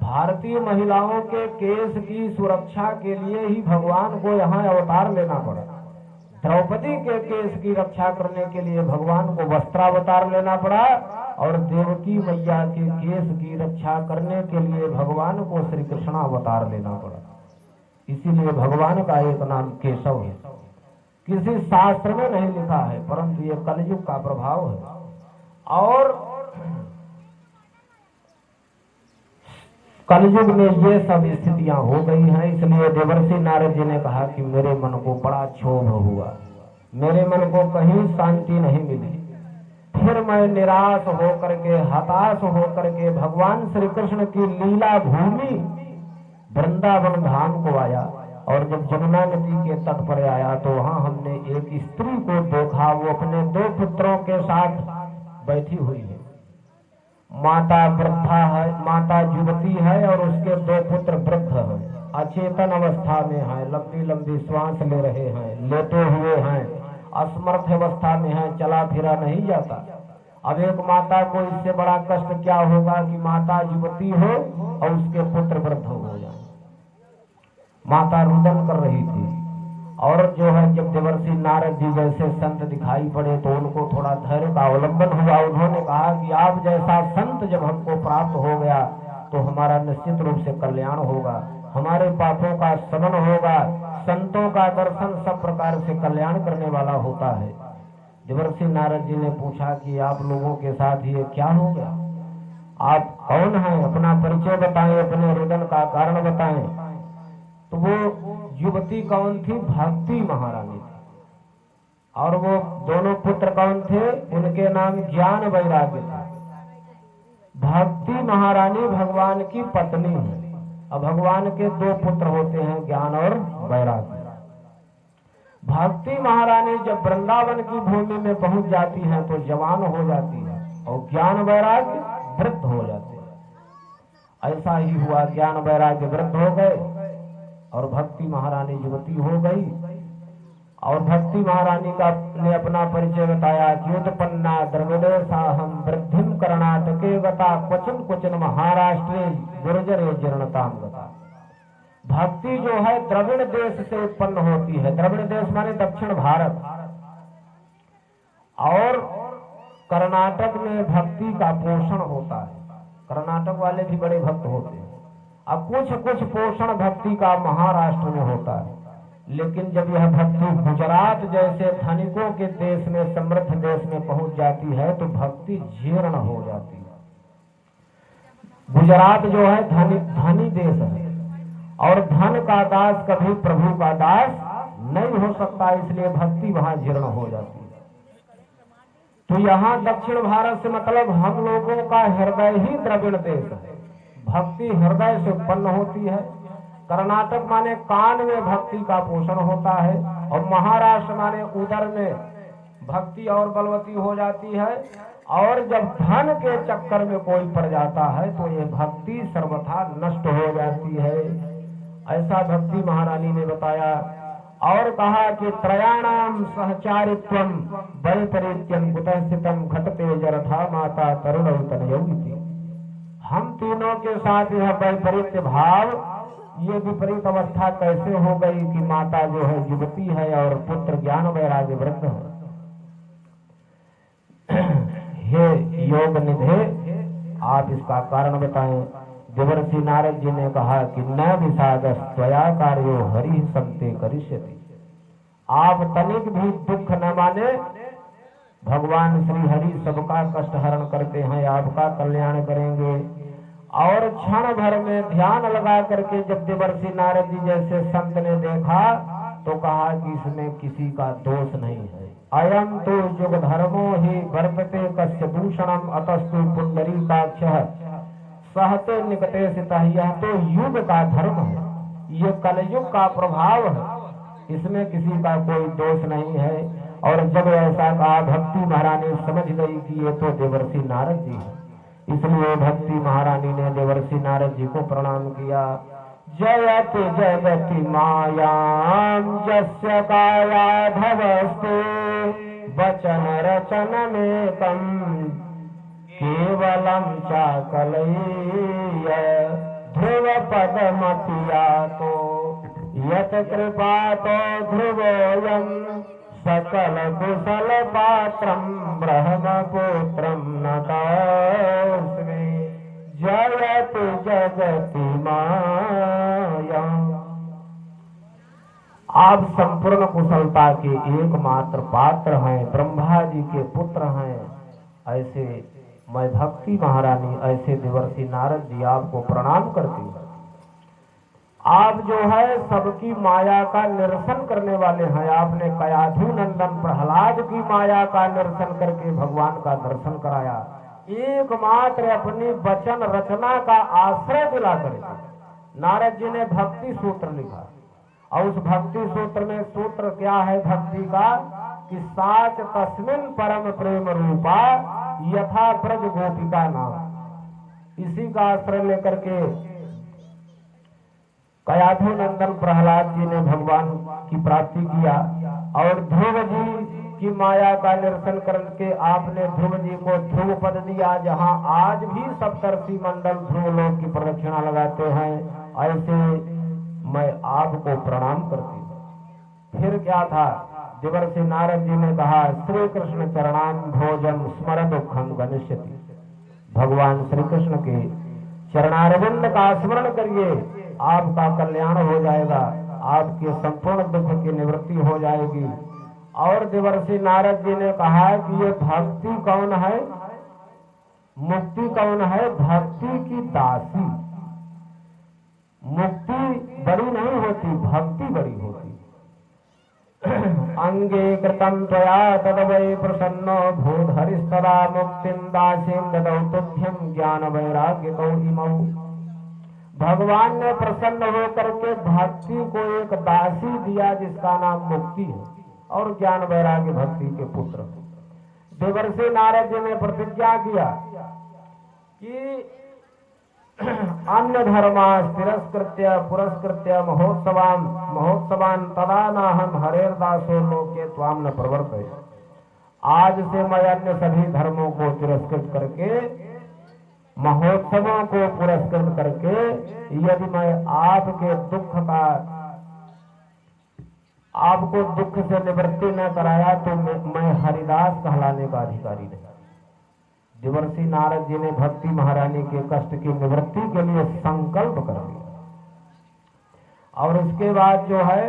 Speaker 1: भारतीय महिलाओं के केश की सुरक्षा के लिए ही भगवान को यहाँ अवतार लेना पड़ा। द्रौपदी के केश की रक्षा करने के लिए भगवान को वस्त्रावतार लेना पड़ा, और देवकी मैया के केश की रक्षा करने के लिए भगवान को श्री कृष्ण अवतार लेना पड़ा। इसीलिए भगवान का एक नाम केशव है। किसी शास्त्र में नहीं लिखा है, परंतु ये कलयुग का प्रभाव है। और कलयुग में ये सब स्थितियां हो गई हैं। इसलिए देवर्षि नारद जी ने कहा कि मेरे मन को बड़ा क्षोभ हुआ, मेरे मन को कहीं शांति नहीं मिली। फिर मैं निराश होकर के, हताश होकर के भगवान श्री कृष्ण की लीला भूमि वृंदावन धाम को आया। और जब जमुना नदी के तट पर आया तो वहां हमने एक स्त्री को देखा। वो अपने 2 पुत्रों के साथ बैठी हुई है। माता वृद्धा है, माता युवती है और उसके 2 पुत्र वृद्ध हैं, अचेतन अवस्था में हैं, लंबी लंबी श्वास ले रहे हैं, लेटे हुए हैं, असमर्थ अवस्था में हैं, चला फिरा नहीं जाता। अब एक माता को इससे बड़ा कष्ट क्या होगा कि माता युवती हो और उसके पुत्र वृद्ध हो जाए। माता रुदन कर रही थी। और जो है जब देवर्षि नारद जी जैसे संत दिखाई पड़े तो उनको थोड़ा धैर्य का अवलंबन हुआ। उन्होंने कहा कि आप जैसा संत जब हमको प्राप्त हो गया तो हमारा निश्चित रूप से कल्याण होगा, हमारे पापों का शमन होगा। संतों का दर्शन सब प्रकार से कल्याण करने वाला होता है। देवर्षि नारद जी ने पूछा कि आप लोगों के साथ ये क्या हो गया, आप कौन हैं, अपना परिचय बताएं, अपने रुदन का कारण बताएं। तो वो युवती कौन थी? भक्ति महारानी थी। और वो दोनों पुत्र कौन थे? उनके नाम ज्ञान वैराग्य थे। भक्ति महारानी भगवान की पत्नी है। अब भगवान के 2 पुत्र होते हैं, ज्ञान और वैराग्य। भक्ति महारानी जब वृंदावन की भूमि में पहुंच जाती है तो जवान हो जाती है और ज्ञान वैराग्य वृद्ध हो जाते हैं। ऐसा ही हुआ, ज्ञान वैराग्य वृद्ध हो गए और भक्ति महारानी युवती हो गई। और भक्ति महारानी का ने अपना परिचय बताया कि उत्पन्ना द्रविड़े साहम वृद्धिम कर्णाटके गता क्वचन क्वचन महाराष्ट्रे गुर्जरे जीर्णताम गता। भक्ति जो है द्रविड़ देश से उत्पन्न होती है। द्रविड़ देश माने दक्षिण भारत। और कर्नाटक में भक्ति का पोषण होता है। कर्नाटक वाले भी बड़े भक्त होते हैं। अब कुछ कुछ पोषण भक्ति का महाराष्ट्र में होता है। लेकिन जब यह भक्ति गुजरात जैसे धनिकों के देश में, समृद्ध देश में पहुंच जाती है तो भक्ति जीर्ण हो जाती है। गुजरात जो है धनी देश है और धन का दास कभी प्रभु का दास नहीं हो सकता, इसलिए भक्ति वहां जीर्ण हो जाती है। तो यहाँ दक्षिण भारत से मतलब हम लोगों का हृदय ही द्रविड़ देश है। भक्ति हृदय से उत्पन्न होती है। कर्नाटक माने कान में भक्ति का पोषण होता है और महाराष्ट्र माने उदर में भक्ति और बलवती हो जाती है। और जब धन के चक्कर में कोई पड़ जाता है तो ये भक्ति सर्वथा नष्ट हो जाती है। ऐसा भक्ति महारानी ने बताया। और कहा कि त्रयाणाम सहचारित्वम वैपरीत्यम कुतः स्थितम घटते जरथा माता तरुण तनयौति। हम तीनों के साथ यह वैपरीत्य भाव, ये विपरीत अवस्था कैसे हो गई कि माता जो है युवती है और पुत्र ज्ञान वैराग्य वृद्ध है। हे योग निधे, आप इसका कारण बताएं। देवर्षि नारद जी ने कहा कि न विषादस त्वया कार्यो हरि संते करिष्यति। आप तनिक भी दुख न माने, भगवान श्री हरि सबका कष्ट हरण करते हैं, आपका कल्याण करेंगे। और क्षण भर में ध्यान लगा करके जब देवर्षि नारद जी जैसे संत ने देखा तो कहा कि इसमें किसी का दोष नहीं है। अयम तो युग धर्मो ही वर्तते कस्य दूषणम अतस्तु पुंडरीकाक्षः सहते निकटे सितः। यह तो युग का धर्म है, ये कलयुग का प्रभाव है, इसमें किसी का कोई दोष नहीं है। और जब ऐसा कहा भक्ति महारानी समझ गई कि ये तो देवर्षि नारद जी है, इसलिए भक्ति महारानी ने देवर्षि नारद जी को प्रणाम किया। जयति जगति मायाम जस्य कायाधवस्ते वचन रचन में कम केवलम चाकलय ध्रुव पदमतिया तो यत कृपा तो ध्रुवोयम सकल कुशल पात्रम ब्रह्मपुत्रम नतस्मे जयति जगति माया। आप संपूर्ण कुशलता के एकमात्र पात्र हैं, ब्रह्मा जी के पुत्र हैं। ऐसे मैं भक्ति महारानी, ऐसे देवर्षि नारद जी आपको प्रणाम करती हूँ। आप जो है सबकी माया का निरसन करने वाले हैं। आपने कयाधु नंदन प्रहलाद की माया का निरसन करके भगवान का दर्शन कराया। एकमात्र अपनी वचन रचना का आश्रय दिला करके नारद जी ने भक्ति सूत्र लिखा। और उस भक्ति सूत्र में सूत्र क्या है भक्ति का कि साच तस्मिन परम प्रेम रूपा यथा ब्रज गोपिका नाम। इसी का आश्रय लेकर के कयाधु नंदन प्रहलाद जी ने भगवान की प्राप्ति किया। और ध्रुव जी की माया का निरसन करके आपने ध्रुव जी को ध्रुव पद दिया, जहां आज भी सप्तर्षि मंडल ध्रुव लोक की प्रदक्षिणा लगाते हैं। ऐसे मैं आपको प्रणाम करती हूँ। फिर क्या था, देवर्षि नारद जी ने कहा श्री कृष्ण चरणाम भोजन स्मर दुखम गनिष्यति। भगवान श्री कृष्ण के चरणारविंद का स्मरण करिए, आपका कल्याण हो जाएगा, आपके संपूर्ण दुख की निवृत्ति हो जाएगी। और देवर्षि नारद जी ने कहा कि ये भक्ति कौन है, मुक्ति कौन है, भक्ति की दासी। मुक्ति बड़ी नहीं होती, भक्ति बड़ी होती। अंगे कृतं त्वया तद वै प्रसन्नो भूत हरिस्तदा मुक्तिं दासीं ददौ तुभ्यं ज्ञान वैराग्यकौ इमौ। भगवान ने प्रसन्न होकर के भक्ति को एक दासी दिया जिसका नाम मुक्ति है और ज्ञान वैराग्य भक्ति के पुत्र। देवर्षि नारद जी ने प्रतिज्ञा किया कि अन्य धर्मा तिरस्कृत्य पुरस्कृत्य महोत्सवान तदा नाहम हरेर्दासो लोके त्वाम न प्रवर्तये। आज से मैं अन्य सभी धर्मों को तिरस्कृत करके, महोत्सवों को पुरस्कृत करके, यदि मैं आपके दुख का, आपको दुख से निवृत्ति न कराया तो मैं हरिदास कहलाने का अधिकारी नहीं। देवर्षि नारद जी ने भक्ति महारानी के कष्ट की निवृत्ति के लिए संकल्प कर लिया। और उसके बाद जो है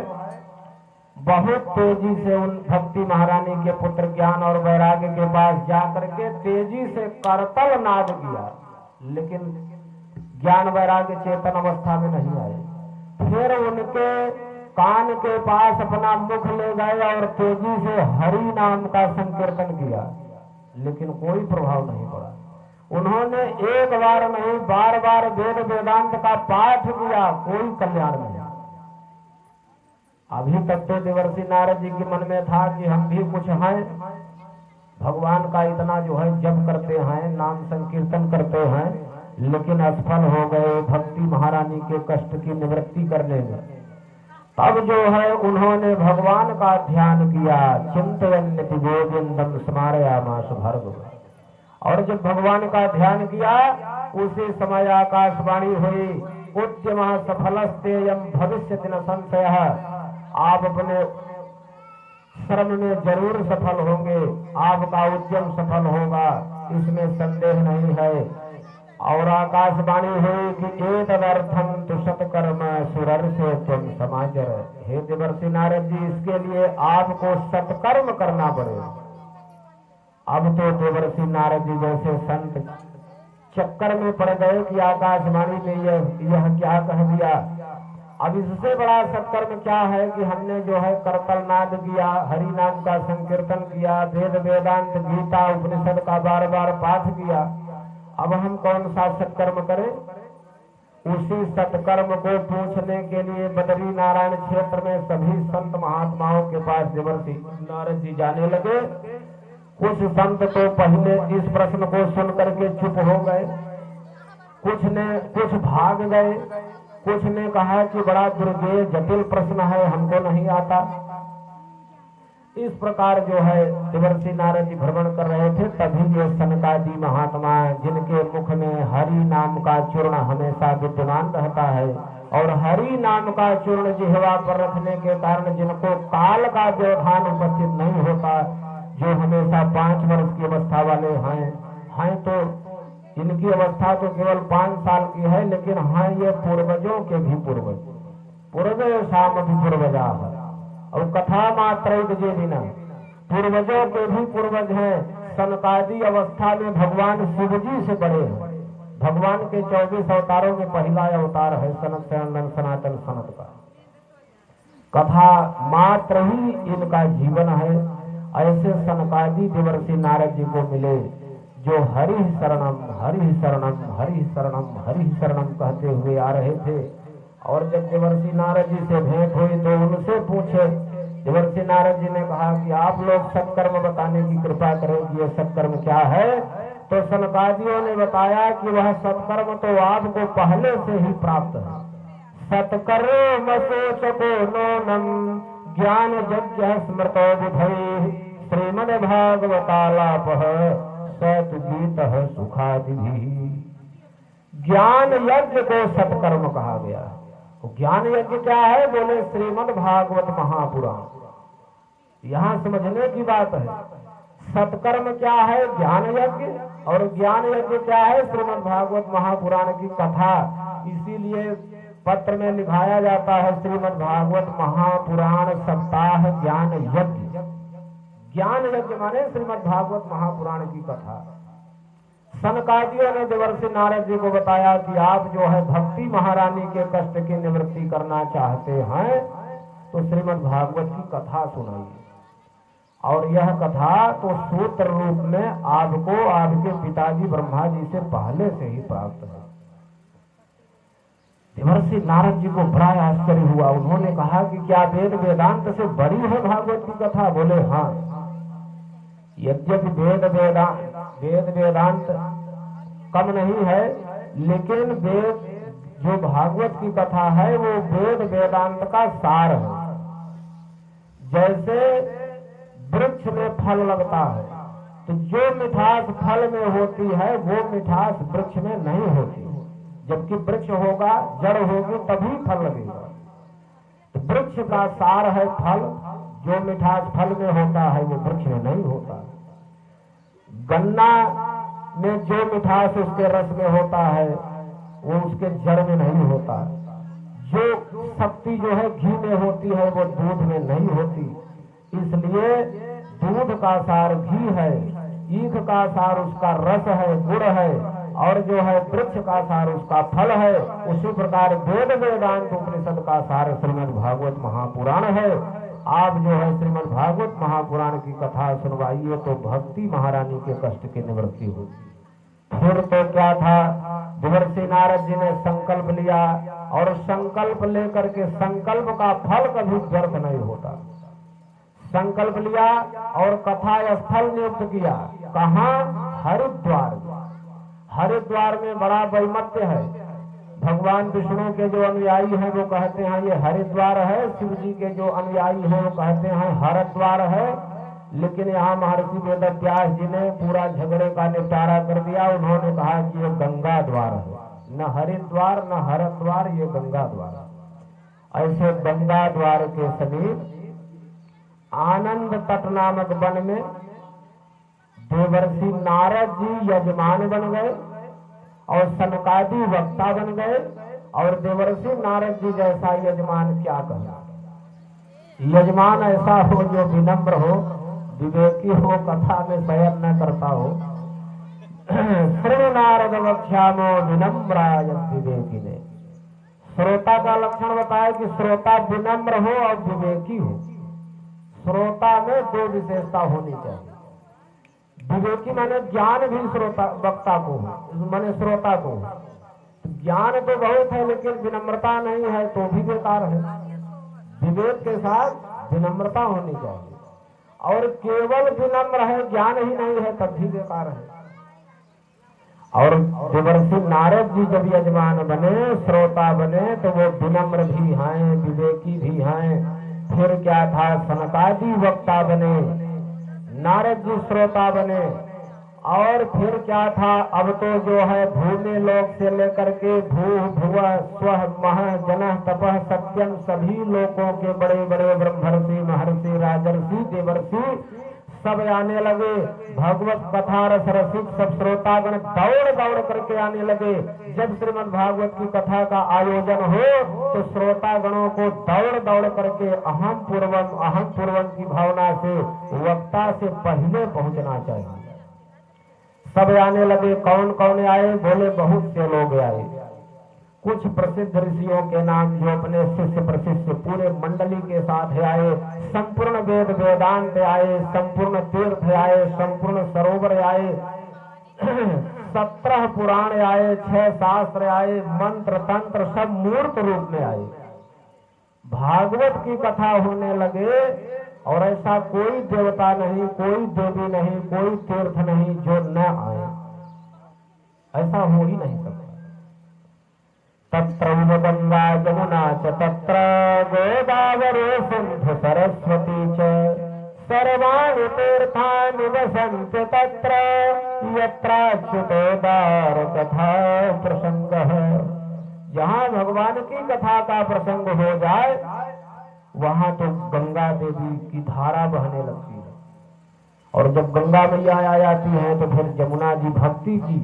Speaker 1: बहुत तेजी से उन भक्ति महारानी के पुत्र ज्ञान और वैराग्य के पास जाकर के तेजी से करतल नाद किया, लेकिन ज्ञान वैराग्य चेतन अवस्था में नहीं आए। फिर उनके कान के पास अपना मुख ले गए और तेजी से हरि नाम का संकीर्तन किया, लेकिन कोई प्रभाव नहीं पड़ा। उन्होंने एक बार नहीं बार बार वेद वेदांत का पाठ किया, कोई कल्याण नहीं। अभी तक तो देवर्षि नारद जी के मन में था कि हम भी कुछ हैं, भगवान का इतना जो है जप करते हैं, नाम संकीर्तन करते हैं, लेकिन असफल हो गए भक्ति महारानी के कष्ट की निवृत्ति करने में। तब जो है उन्होंने भगवान का ध्यान किया, चिंतयन्ति गोविंदम स्मारयामास भार्गव। और जब भगवान का ध्यान किया उसी समय आकाशवाणी हुई, उद्यमः सफलस्तेयं भविष्यति न संशयः। आप अपने श्रम में जरूर सफल होंगे, आपका उद्यम सफल होगा, इसमें संदेह नहीं है। और आकाशवाणी हुई कि एतदर्थं तु सत्कर्म सुरर्षे त्वं समाजर। हे देवर्षि नारद जी, इसके लिए आपको सत्कर्म करना पड़ेगा। अब तो देवर्षि नारद जी जैसे संत चक्कर में पड़ गए कि आकाशवाणी ने यह क्या कह दिया। अब इससे बड़ा सत्कर्म क्या है कि हमने जो है करतल नाद किया, हरि नाम का संकीर्तन किया, वेद वेदांत गीता उपनिषद का बार बार पाठ किया। अब हम कौन सा सत्कर्म करें? उसी सत्कर्म को पूछने के लिए बद्री नारायण क्षेत्र में सभी संत महात्माओं के पास देवर्षि नारद जी जाने लगे। कुछ संत तो पहले इस प्रश्न को सुन करके चुप हो गए, कुछ भाग गए, कुछ ने कहा कि बड़ा दुर्गेय जटिल प्रश्न है, हमको नहीं आता। इस प्रकार जो है देवर्षि नारद जी भ्रमण कर रहे थे, तभी ये सनकादि महात्मा जिनके मुख में हरि नाम का चूर्ण हमेशा विद्यमान रहता है और हरि नाम का चूर्ण जिह्वा पर रखने के कारण जिनको काल का व्यवधान उपस्थित नहीं होता, जो हमेशा 5 वर्ष की अवस्था वाले हैं तो इनकी अवस्था तो केवल 5 साल की है, लेकिन हाँ ये पूर्वजों के भी पूर्वज शाम भी पूर्वजा है और कथा मात्र जेदिना पूर्वजों के भी पूर्वज हैं। सनकादि अवस्था में भगवान शिव जी से बड़े हैं, भगवान के 24 अवतारों में पहला अवतार है सनत सनंदन सनातन सनत का। कथा मात्र ही इनका जीवन है। ऐसे सनकादि देवर्षि नारद जी को मिले जो हरि शरणम हरि शरणम हरि शरणम हरि शरणम कहते हुए आ रहे थे। और जब देवर्षि नारद जी से भेंट हुई तो उनसे पूछे। देवर्षि नारद जी ने कहा कि आप लोग सत्कर्म बताने की कृपा करें कि ये सत्कर्म क्या है। तो सनकादियों ने बताया कि वह सत्कर्म तो आपको पहले से ही प्राप्त है। सत्कर्म सोचको नोनम ज्ञान यज्ञ स्मृतो बुधै श्रीमद् भागवतालापः सत गीत सुखादि। ज्ञान यज्ञ को सत्कर्म कहा गया। तो ज्ञान यज्ञ क्या है? बोले श्रीमद् भागवत महापुराण। यहाँ समझने की बात है। सत्कर्म क्या है? ज्ञान यज्ञ। और ज्ञान यज्ञ क्या है? श्रीमद् भागवत महापुराण की कथा। इसीलिए पत्र में लिखाया जाता है श्रीमद् भागवत महापुराण सप्ताह ज्ञान यज्ञ। ज्ञान यज्ञ माने श्रीमद् भागवत महापुराण की कथा। सनकादियों ने देवर्षि नारद जी को बताया कि आप जो है भक्ति महारानी के कष्ट की निवृत्ति करना चाहते हैं तो श्रीमद् भागवत की कथा सुनाइए। और यह कथा तो सूत्र रूप में आपको आपके पिताजी ब्रह्मा जी से पहले से ही प्राप्त है। देवर्षि नारद जी को बड़ा आश्चर्य हुआ। उन्होंने कहा कि क्या वेद वेदांत से बड़ी है भागवत की कथा? बोले हाँ। यद्यपि वेद वेदांत कम नहीं है, लेकिन वेद जो भागवत की कथा है वो वेद वेदांत का सार है। जैसे वृक्ष में फल लगता है तो जो मिठास फल में होती है वो मिठास वृक्ष में नहीं होती। जबकि वृक्ष होगा, जड़ होगी, तभी फल लगेगा। तो वृक्ष का सार है फल। जो मिठास फल में होता है वो वृक्ष में नहीं होता। गन्ना में जो मिठास उसके रस में होता है वो उसके जड़ में नहीं होता। जो शक्ति जो है घी में होती है वो दूध में नहीं होती। इसलिए दूध का सार घी है, ईख का सार उसका रस है, गुड़ है, और जो है वृक्ष का सार उसका फल है। उसी प्रकार वेद वेदांत उपनिषद का सार श्रीमद् भागवत महापुराण है। आप जो है श्रीमद् भागवत महापुराण की कथा सुनवाइए तो भक्ति महारानी के कष्ट की निवृत्ति होगी। फिर तो क्या था, देवर्षि नारद जी ने संकल्प लिया और संकल्प लेकर के संकल्प का फल कभी व्यर्थ नहीं होता। संकल्प लिया और कथा स्थल नियुक्त किया। कहाँ? हरिद्वार। हरिद्वार में बड़ा वैमत्य है। भगवान विष्णु के जो अनुयायी हैं वो कहते हैं ये हरिद्वार है। शिव जी के जो अनुयायी हैं वो कहते हैं हरिद्वार है। लेकिन यहाँ महर्षि वेदव्यास जी ने पूरा झगड़े का निपटारा कर दिया। उन्होंने कहा कि ये गंगा द्वार है, न हरिद्वार न हरिद्वार, ये गंगा द्वार। ऐसे गंगा द्वार के समीप आनंद तट नामक वन में देवर्षि नारद जी यजमान बन गए और सनकादि वक्ता बन गए। और देवर्षि नारद जी जैसा यजमान क्या कहना। यजमान ऐसा हो जो विनम्र हो, विवेकी हो, कथा में शयन न करता हो। श्री नारद वक्ष्यामो विनम्राय विवेकी ने श्रोता का लक्षण बताया कि श्रोता विनम्र हो और विवेकी हो। श्रोता में दो विशेषता होनी चाहिए। विवेकी माने ज्ञान भी श्रोता वक्ता को हो, माने श्रोता को हो। ज्ञान तो बहुत है लेकिन विनम्रता नहीं है तो भी बेकार है। विवेक के साथ विनम्रता होनी चाहिए। और केवल विनम्र है, ज्ञान ही नहीं है, तब भी बेकार है। और देवर्षि नारद जी जब यजमान बने, श्रोता बने, तो वो विनम्र भी हैं, विवेकी भी हैं। फिर क्या था, सनकादि वक्ता बने, नारद जी श्रोता बने। और फिर क्या था, अब तो जो है भूमि लोक से लेकर के भू भुव स्व मह जनः तपः सत्यम सभी लोकों के बड़े बड़े ब्रह्मर्षि महर्षि राजर्षि देवर्षि सब आने लगे। भगवत कथा रस रसिक सब श्रोतागण दौड़ दौड़ करके आने लगे। जब श्रीमद् भागवत की कथा का आयोजन हो तो श्रोतागणों को दौड़ दौड़ करके अहम पूर्वम की भावना से वक्ता से पहले पहुंचना चाहिए। सब आने लगे। कौन कौन आए? बोले बहुत से लोग आए। कुछ प्रसिद्ध ऋषियों के नाम जो अपने शिष्य प्रशिष्य पूरे मंडली के साथ आए, संपूर्ण वेद वेदांत आए, संपूर्ण तीर्थ आए, संपूर्ण सरोवर आए, 17 पुराण आए, 6 शास्त्र आए, मंत्र तंत्र सब मूर्त रूप में आए। भागवत की कथा होने लगे और ऐसा कोई देवता नहीं, कोई देवी नहीं, कोई तीर्थ नहीं जो न आए। ऐसा हो ही नहीं सकता। तत्र गंगा यमुना च तत्र गोदावरी सिंधु सरस्वती च सर्वाणि तीर्थानि वसन्ति तत्र यत्राच्युतोदार कथा प्रसंगः। जहाँ भगवान की कथा का प्रसंग हो जाए वहां तो गंगा देवी की धारा बहने लगती है। और जब गंगा मैया आ जाती है तो फिर जमुना जी भक्ति की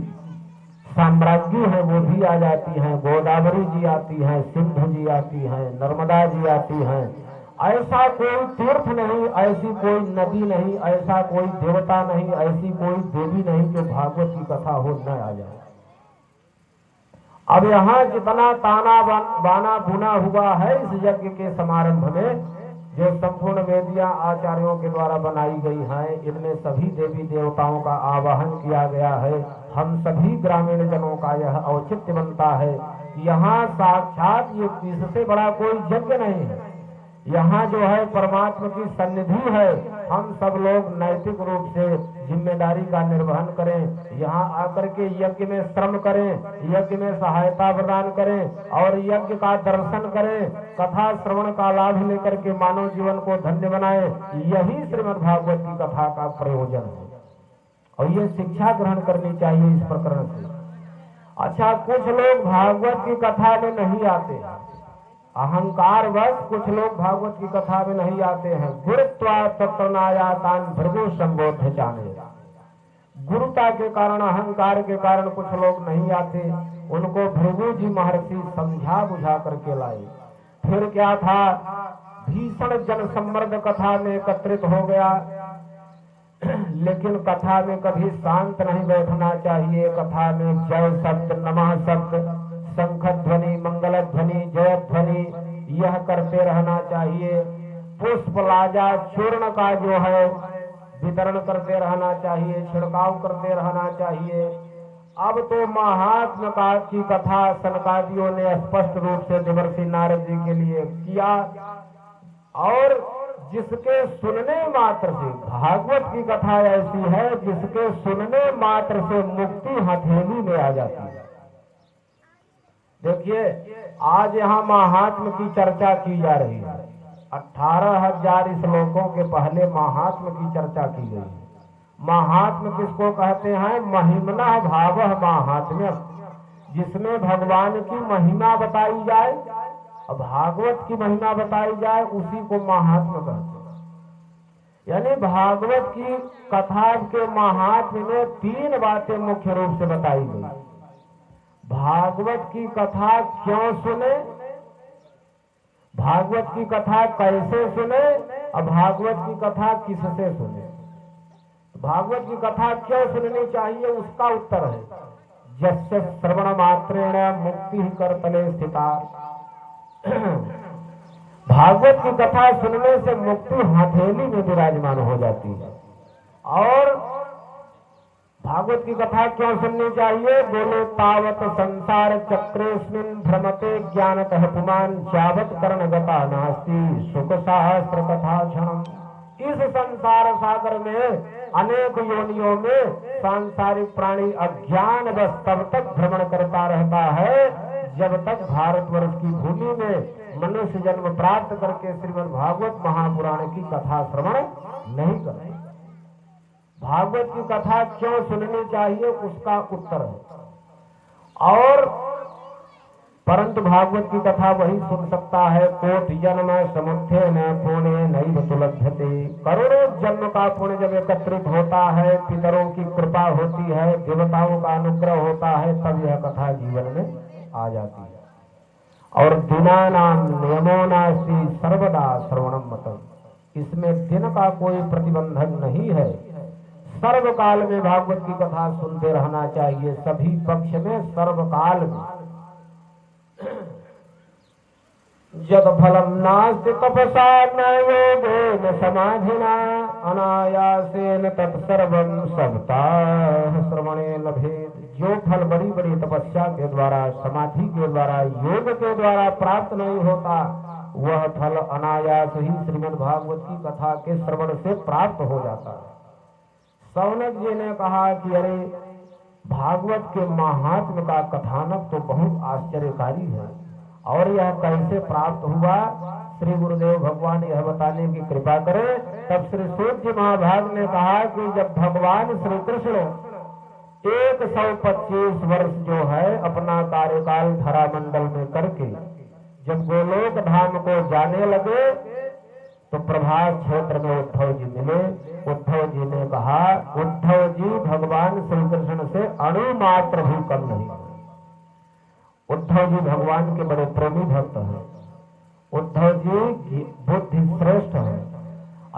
Speaker 1: साम्राज्ञी है वो भी आ जाती हैं, गोदावरी जी आती हैं, सिंधु जी आती हैं, नर्मदा जी आती हैं। ऐसा कोई तीर्थ नहीं, ऐसी कोई नदी नहीं, ऐसा कोई देवता नहीं, ऐसी कोई देवी नहीं जो भागवत की कथा हो न आ जाए। अब यहाँ जितना ताना बाना बुना हुआ है इस यज्ञ के समारंभ में, जो संपूर्ण वेदियां आचार्यों के द्वारा बनाई गई हैं, इनमें सभी देवी देवताओं का आवाहन किया गया है। हम सभी ग्रामीण जनों का यह औचित्य बनता है। यहाँ साक्षात ये इससे बड़ा कोई यज्ञ नहीं है। यहाँ जो है परमात्मा की सन्निधि है। हम सब लोग नैतिक रूप से जिम्मेदारी का निर्वहन करें, यहाँ आकर के यज्ञ में श्रम करें, यज्ञ में सहायता प्रदान करें और यज्ञ का दर्शन करें, कथा श्रवण का लाभ लेकर के मानव जीवन को धन्य बनाएं। यही श्रीमद् भागवत की कथा का प्रयोजन है और ये शिक्षा ग्रहण करनी चाहिए इस प्रकरण से। अच्छा, कुछ लोग भागवत की कथा में नहीं आते, अहंकार वश कुछ लोग भागवत की कथा में नहीं आते हैं। गुरुत्वा तत्वनायातान भृगु संबोध्य जाने, गुरुता के कारण अहंकार के कारण कुछ लोग नहीं आते। उनको भृगु जी महर्षि समझा बुझा करके लाए। फिर क्या था, भीषण जन सम्मर्द कथा में एकत्रित हो गया। लेकिन कथा में कभी शांत नहीं बैठना चाहिए। कथा में जय शब्द, नमः शब्द, शंख ध्वनि, मंगल ध्वनि, जय ध्वनि यह करते रहना चाहिए। पुष्प लाजा चूर्ण का जो है वितरण करते रहना चाहिए, छिड़काव करते रहना चाहिए। अब तो महात्मा का की कथा सनकादियों ने स्पष्ट रूप से देवर्षि नारद जी के लिए किया और जिसके सुनने मात्र से, भागवत की कथा ऐसी है जिसके सुनने मात्र से मुक्ति हथेली में आ जाती है। देखिए, आज यहाँ महात्म की चर्चा की जा रही है। 18,000 श्लोकों के पहले महात्म की चर्चा की गई है। महात्म किसको कहते हैं? महिमना भावः महात्म्य, जिसमें भगवान की महिमा बताई जाए और भागवत की महिमा बताई जाए, उसी को महात्म कहते हैं। यानी भागवत की कथा के महात्म्य में 3 बातें मुख्य रूप से बताई गई। भागवत की कथा क्यों सुने, भागवत की कथा कैसे सुने और भागवत की कथा किससे सुने। भागवत की कथा क्यों सुननी चाहिए, उसका उत्तर है यस्य श्रवण मात्रेण मुक्ति करतले स्थिता। भागवत की कथा सुनने से मुक्ति हथेली में विराजमान हो जाती है। और भागवत की कथा क्यों सुननी चाहिए? बोले तावत संसार चक्रेस्मिन् भ्रमते ज्ञानतः पुमान् यावत् कर्णगता नास्ति सुख सहस्र कथा क्षणम्। इस संसार सागर में अनेक योनियों में सांसारिक प्राणी अज्ञान बस तब तक भ्रमण करता रहता है जब तक भारतवर्ष की भूमि में मनुष्य जन्म प्राप्त करके श्रीमद् भागवत महापुराण की कथा श्रवण नहीं करते। भागवत की कथा क्यों सुननी चाहिए, उसका उत्तर है। और परंतु भागवत की कथा वही सुन सकता है कोटि जन्म समुत्थे न पुण्य नैव तुलभ्यते। करोड़ों जन्म का पुण्य जब एकत्रित होता है, पितरों की कृपा होती है, देवताओं का अनुग्रह होता है, तब यह कथा जीवन में आ जाती है। और दिनानाम नियमो नास्ति सर्वदा श्रवणम मतम, इसमें दिन का कोई प्रतिबंधक नहीं है। सर्वकाल में भागवत की कथा सुनते रहना चाहिए, सभी पक्ष में, सर्वकाल में। जद फलम नास्ति तपसा न योगेन समाधिना अनायासेन तत्सर्वं सप्ताह श्रवणे लभेत। जो फल बड़ी बड़ी तपस्या के द्वारा, समाधि के द्वारा, योग के द्वारा प्राप्त नहीं होता, वह फल अनायास ही श्रीमद् भागवत की कथा के श्रवण से प्राप्त हो जाता है। सौनक जी ने कहा कि अरे भागवत के महात्म्य का कथानक तो बहुत आश्चर्यकारी है, और यह कैसे प्राप्त हुआ? श्री गुरुदेव भगवान यह बताने की कृपा करें। तब श्री सूत जी महाभाग ने कहा कि जब भगवान श्री कृष्ण 125 वर्ष जो है अपना कार्यकाल धरामंडल में करके जब गोलोक धाम को जाने लगे, तो प्रभास क्षेत्र में उद्धव जी मिले। उद्धव जी ने कहा, उद्धव जी भगवान श्री कृष्ण से अणु मात्र भी कम नहीं। उद्धव जी भगवान के बड़े प्रेमी भक्त हैं। उद्धव जी बुद्धि श्रेष्ठ है।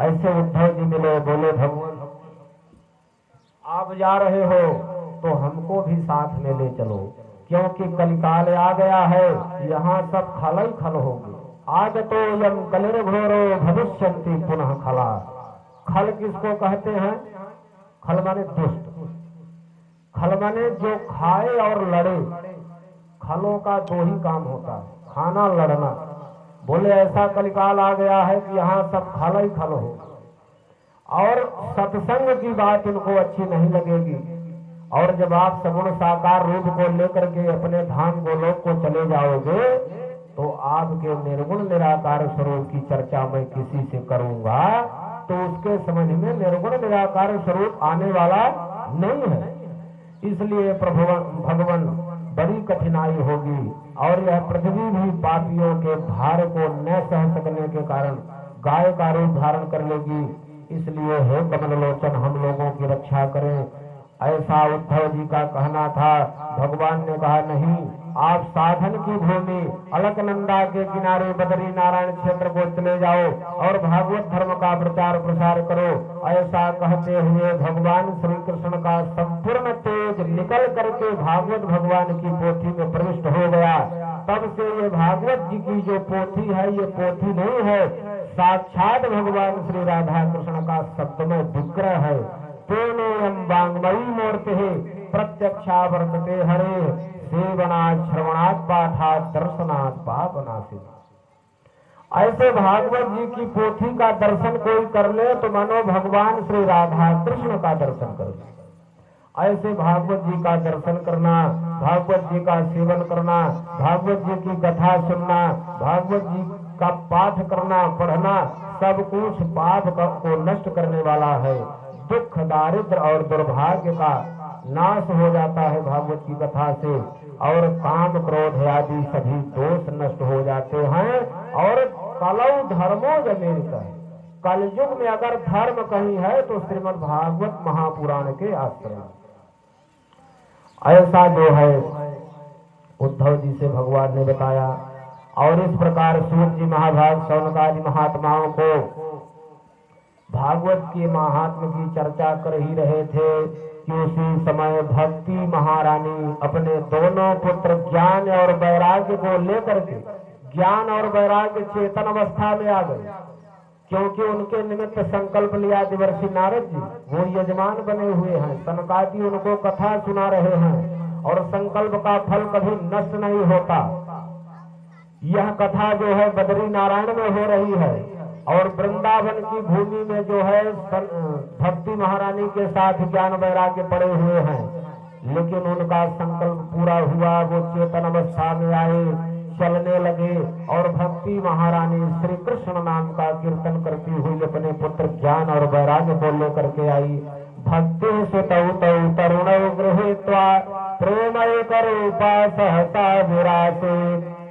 Speaker 1: ऐसे उद्धव जी मिले, बोले भगवान आप जा रहे हो तो हमको भी साथ में ले चलो, क्योंकि कलिकाल आ गया है, यहाँ सब खल ही खल होगी। आगतो यम कलिर्घोरो भविष्यन्ति पुनः खला। खल किसको कहते हैं? खल माने दुष्ट, खल माने जो खाए और लड़े। खलों का दो ही काम होता है, खाना, लड़ना। बोले ऐसा कलिकाल आ गया है कि यहाँ सब खल ही खल हो, और सत्संग की बात इनको अच्छी नहीं लगेगी। और जब आप सगुण साकार रूप को लेकर के अपने धाम गोलोक को चले जाओगे, तो आपके निर्गुण निराकार स्वरूप की चर्चा मैं किसी से करूंगा तो उसके समझ में निर्गुण निराकार स्वरूप आने वाला नहीं है। इसलिए प्रभु भगवान बड़ी कठिनाई होगी, और यह पृथ्वी भी पापियों के भार को न सह सकने के कारण गाय का रूप धारण कर लेगी। इसलिए हे कमललोचन हम लोगों की रक्षा करें, ऐसा उद्धव जी का कहना था। भगवान ने कहा नहीं, आप साधन की भूमि अलकनंदा के किनारे बद्री नारायण क्षेत्र को चले जाओ और भागवत धर्म का प्रचार प्रसार करो। ऐसा कहते हुए भगवान श्री कृष्ण का संपूर्ण तेज निकल करके भागवत भगवान की पोथी में प्रविष्ट हो गया। तब से ये भागवत जी की जो पोथी है, ये पोथी नहीं है, साक्षात भगवान श्री राधा कृष्ण का शब्दमय विग्रह है। तेनेयम वाङ्मयी मूर्ति प्रत्यक्षा वर्तते हरे, सेवनात् श्रवणात् पाठात् दर्शनात् पापनाशिनी। ऐसे भागवत जी की पोथी का दर्शन कोई कर ले तो मानो भगवान श्री राधा कृष्ण का दर्शन कर ले। ऐसे भागवत जी का दर्शन करना, भागवत जी का सेवन करना, भागवत जी की कथा सुनना, भागवत जी का पाठ करना, पढ़ना, सब कुछ पाप को नष्ट करने वाला है। दुख, दारिद्र और दुर्भाग्य का नाश हो जाता है भागवत की कथा से, और काम क्रोध आदि सभी दोष नष्ट हो जाते हैं। और कलौ धर्मो जमेत है, कलयुग में अगर धर्म कहीं है तो श्रीमद् भागवत महापुराण के आश्रय। ऐसा जो है उद्धव जी से भगवान ने बताया। और इस प्रकार सूत जी महाभाग शौनकादि महात्माओं को भागवत के महात्म की चर्चा कर ही रहे थे कि उसी समय भक्ति महारानी अपने दोनों पुत्र ज्ञान और वैराग्य को लेकर के ज्ञान और वैराग्य चेतन अवस्था में आ गए, क्योंकि उनके निमित्त संकल्प लिया देवर्षि नारद जी, वो यजमान बने हुए हैं। सनकादि उनको कथा सुना रहे हैं, और संकल्प का फल कभी नष्ट नहीं होता। यह कथा जो है बद्री नारायण में हो रही है, और वृंदावन की भूमि में जो है भक्ति महारानी के साथ ज्ञान वैराग्य पड़े हुए हैं। लेकिन उनका संकल्प पूरा हुआ, वो चेतन अवस्था में आए, चलने लगे, और भक्ति महारानी श्री कृष्ण नाम का कीर्तन करती हुई अपने पुत्र ज्ञान और वैराग्य को लेकर के आई। भक्ति सुतौ तौ तरुणौ गृहीत्वा प्रेमैक रूपा सहसा विरासे,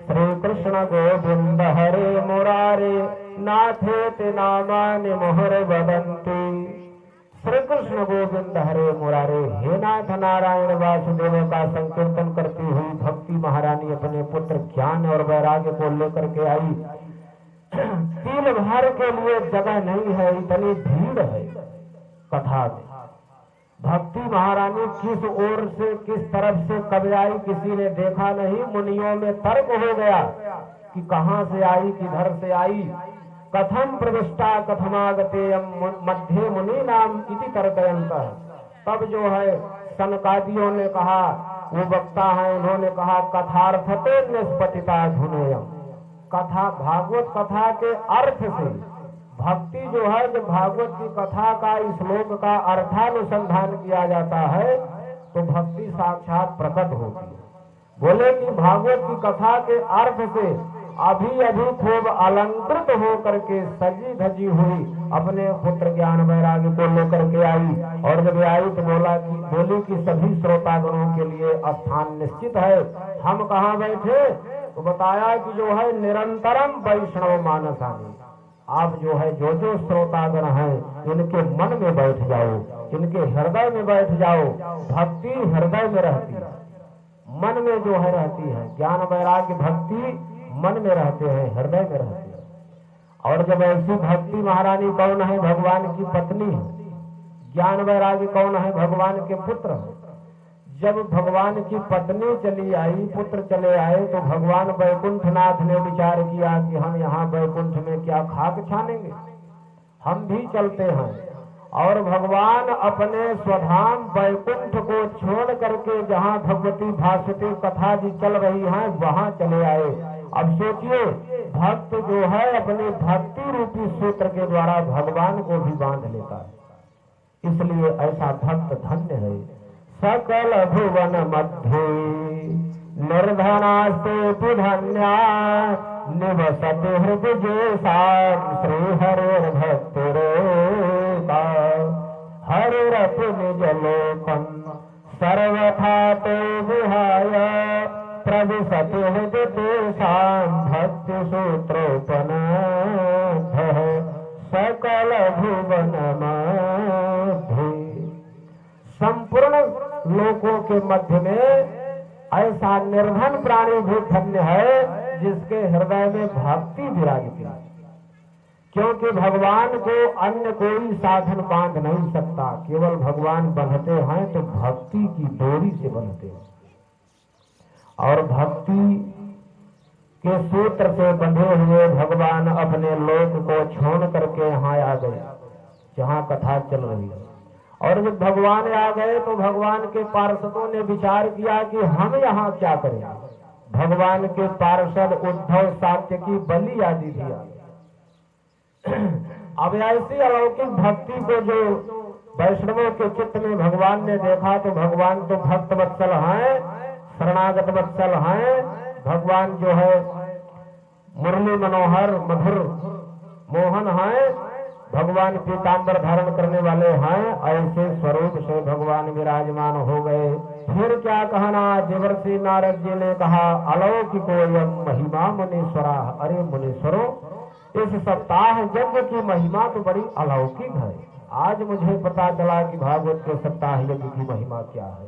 Speaker 1: श्री कृष्ण गोविंद हरे मुरारे नाथेति नामानि मुहुर वदन्ति। श्री कृष्ण गोविंद हरे मुरारे, हे नाथ नारायण वासुदेव का संकीर्तन करती हुई भक्ति महारानी अपने पुत्र ज्ञान और वैराग्य को लेकर के आई। तिल भर के लिए जगह नहीं है, इतनी भीड़ है कथा में। भक्ति महारानी किस ओर से किस तरफ से कब आई किसी ने देखा नहीं। मुनियों में तर्क हो गया कि कहां से आई किधर से आई। कथम प्रविष्टा कथमागतेयम मध्य मुनि नाम इति तर्कयन्तः। तब जो है सनकादियों ने कहा, वो वक्ता है, उन्होंने कहा कथार्थते निष्पतिता धुनेयम। कथा भागवत कथा के अर्थ से भक्ति जो है, जब भागवत की कथा का श्लोक का अर्थानुसंधान किया जाता है तो भक्ति साक्षात प्रकट होती है। बोले कि भागवत की कथा के अर्थ से अभी अभी खूब अलंकृत हो करके सजी धजी हुई अपने पुत्र ज्ञान वैराग्य को लेकर के आई। और जब आई तो बोली कि सभी श्रोतागणों के लिए स्थान निश्चित है, हम कहाँ बैठे। तो बताया कि जो है निरंतरम वैष्णव मानसानी, आप जो है जो श्रोतागण हैं इनके मन में बैठ जाओ, इनके हृदय में बैठ जाओ। भक्ति हृदय में रहती है, मन में जो है रहती है। ज्ञान वैराग्य भक्ति मन में रहते हैं, हृदय में रहते हैं। और जब ऐसी भक्ति महारानी कौन है, भगवान की पत्नी है। ज्ञान वैराग्य कौन है, भगवान के पुत्र है। जब भगवान की पत्नी चली आई, पुत्र चले आए, तो भगवान वैकुंठनाथ ने विचार किया कि हम यहाँ वैकुंठ में क्या खाक छानेंगे, हम भी चलते हैं। और भगवान अपने स्वधाम वैकुंठ को छोड़ करके जहाँ भगवती भास्वती कथा जी चल रही हैं वहाँ चले आए। अब सोचिए, भक्त जो है अपने भक्ति रूपी सूत्र के द्वारा भगवान को भी बांध लेता है। इसलिए ऐसा भक्त धन्य है। सकल भुवन मध्य निर्धनास्ते धन्या निवसते हृदय श्री हरे भक्तिरेका। हरिरपि निज लोकं सर्वथा ते विहाय प्रविशति हृदय भक्ति सूत्रोपनः सकल भुवन मध्य। संपूर्ण लोकों के मध्य में ऐसा निर्धन प्राणी भी धन्य है जिसके हृदय में भक्ति विराजती है। क्योंकि भगवान को अन्य कोई साधन बांध नहीं सकता, केवल भगवान बंधते हैं तो भक्ति की डोरी से बंधते हैं। और भक्ति के सूत्र से बंधे हुए भगवान अपने लोक को छोड़ करके यहाँ आ गए जहाँ कथा चल रही है। और जब भगवान आ गए तो भगवान के पार्षदों ने विचार किया कि हम यहाँ क्या करें। भगवान के पार्षद उद्धव सात्यकी बलि आदि भी आ गए। अब ऐसी अलौकिक भक्ति को जो वैष्णवों के चित्त में भगवान ने देखा तो भगवान तो भक्त वत्सल हैं, शरणागत वत्सल हैं। भगवान जो है मुरली मनोहर मधुर मोहन हैं, भगवान पीतांबर धारण करने वाले हैं। ऐसे स्वरूप से भगवान विराजमान हो गए। फिर क्या कहना, देवर्षि नारद जी ने कहा अलौकिकोयम महिमा मुनीश्वरा। अरे मुनीश्वरों, इस सप्ताह यज्ञ की महिमा तो बड़ी अलौकिक है। आज मुझे पता चला कि भागवत के सप्ताह यज्ञ की महिमा क्या है।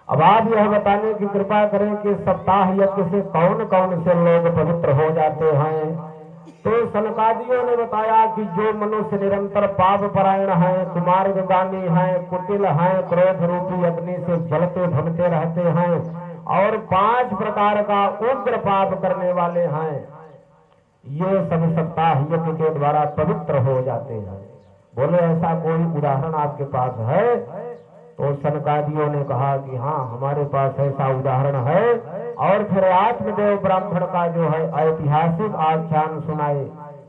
Speaker 1: अब आप यह बताने की कृपा करें कि सप्ताह यज्ञ से कौन कौन से लोग पवित्र हो जाते हैं। तो सनकादियों ने बताया कि जो मनुष्य निरंतर पाप परायण है, कुमार्गामी है, कुटिल है, क्रोध रूपी अग्नि से जलते भमते रहते हैं और 5 प्रकार का उग्र पाप करने वाले हैं, ये सब सप्ताह यज्ञ के द्वारा पवित्र हो जाते हैं। बोले ऐसा कोई उदाहरण आपके पास है? तो सनकादियों ने कहा कि हाँ, हमारे पास ऐसा उदाहरण है। और फिर आत्मदेव ब्राह्मण का जो है ऐतिहासिक आख्यान सुनाए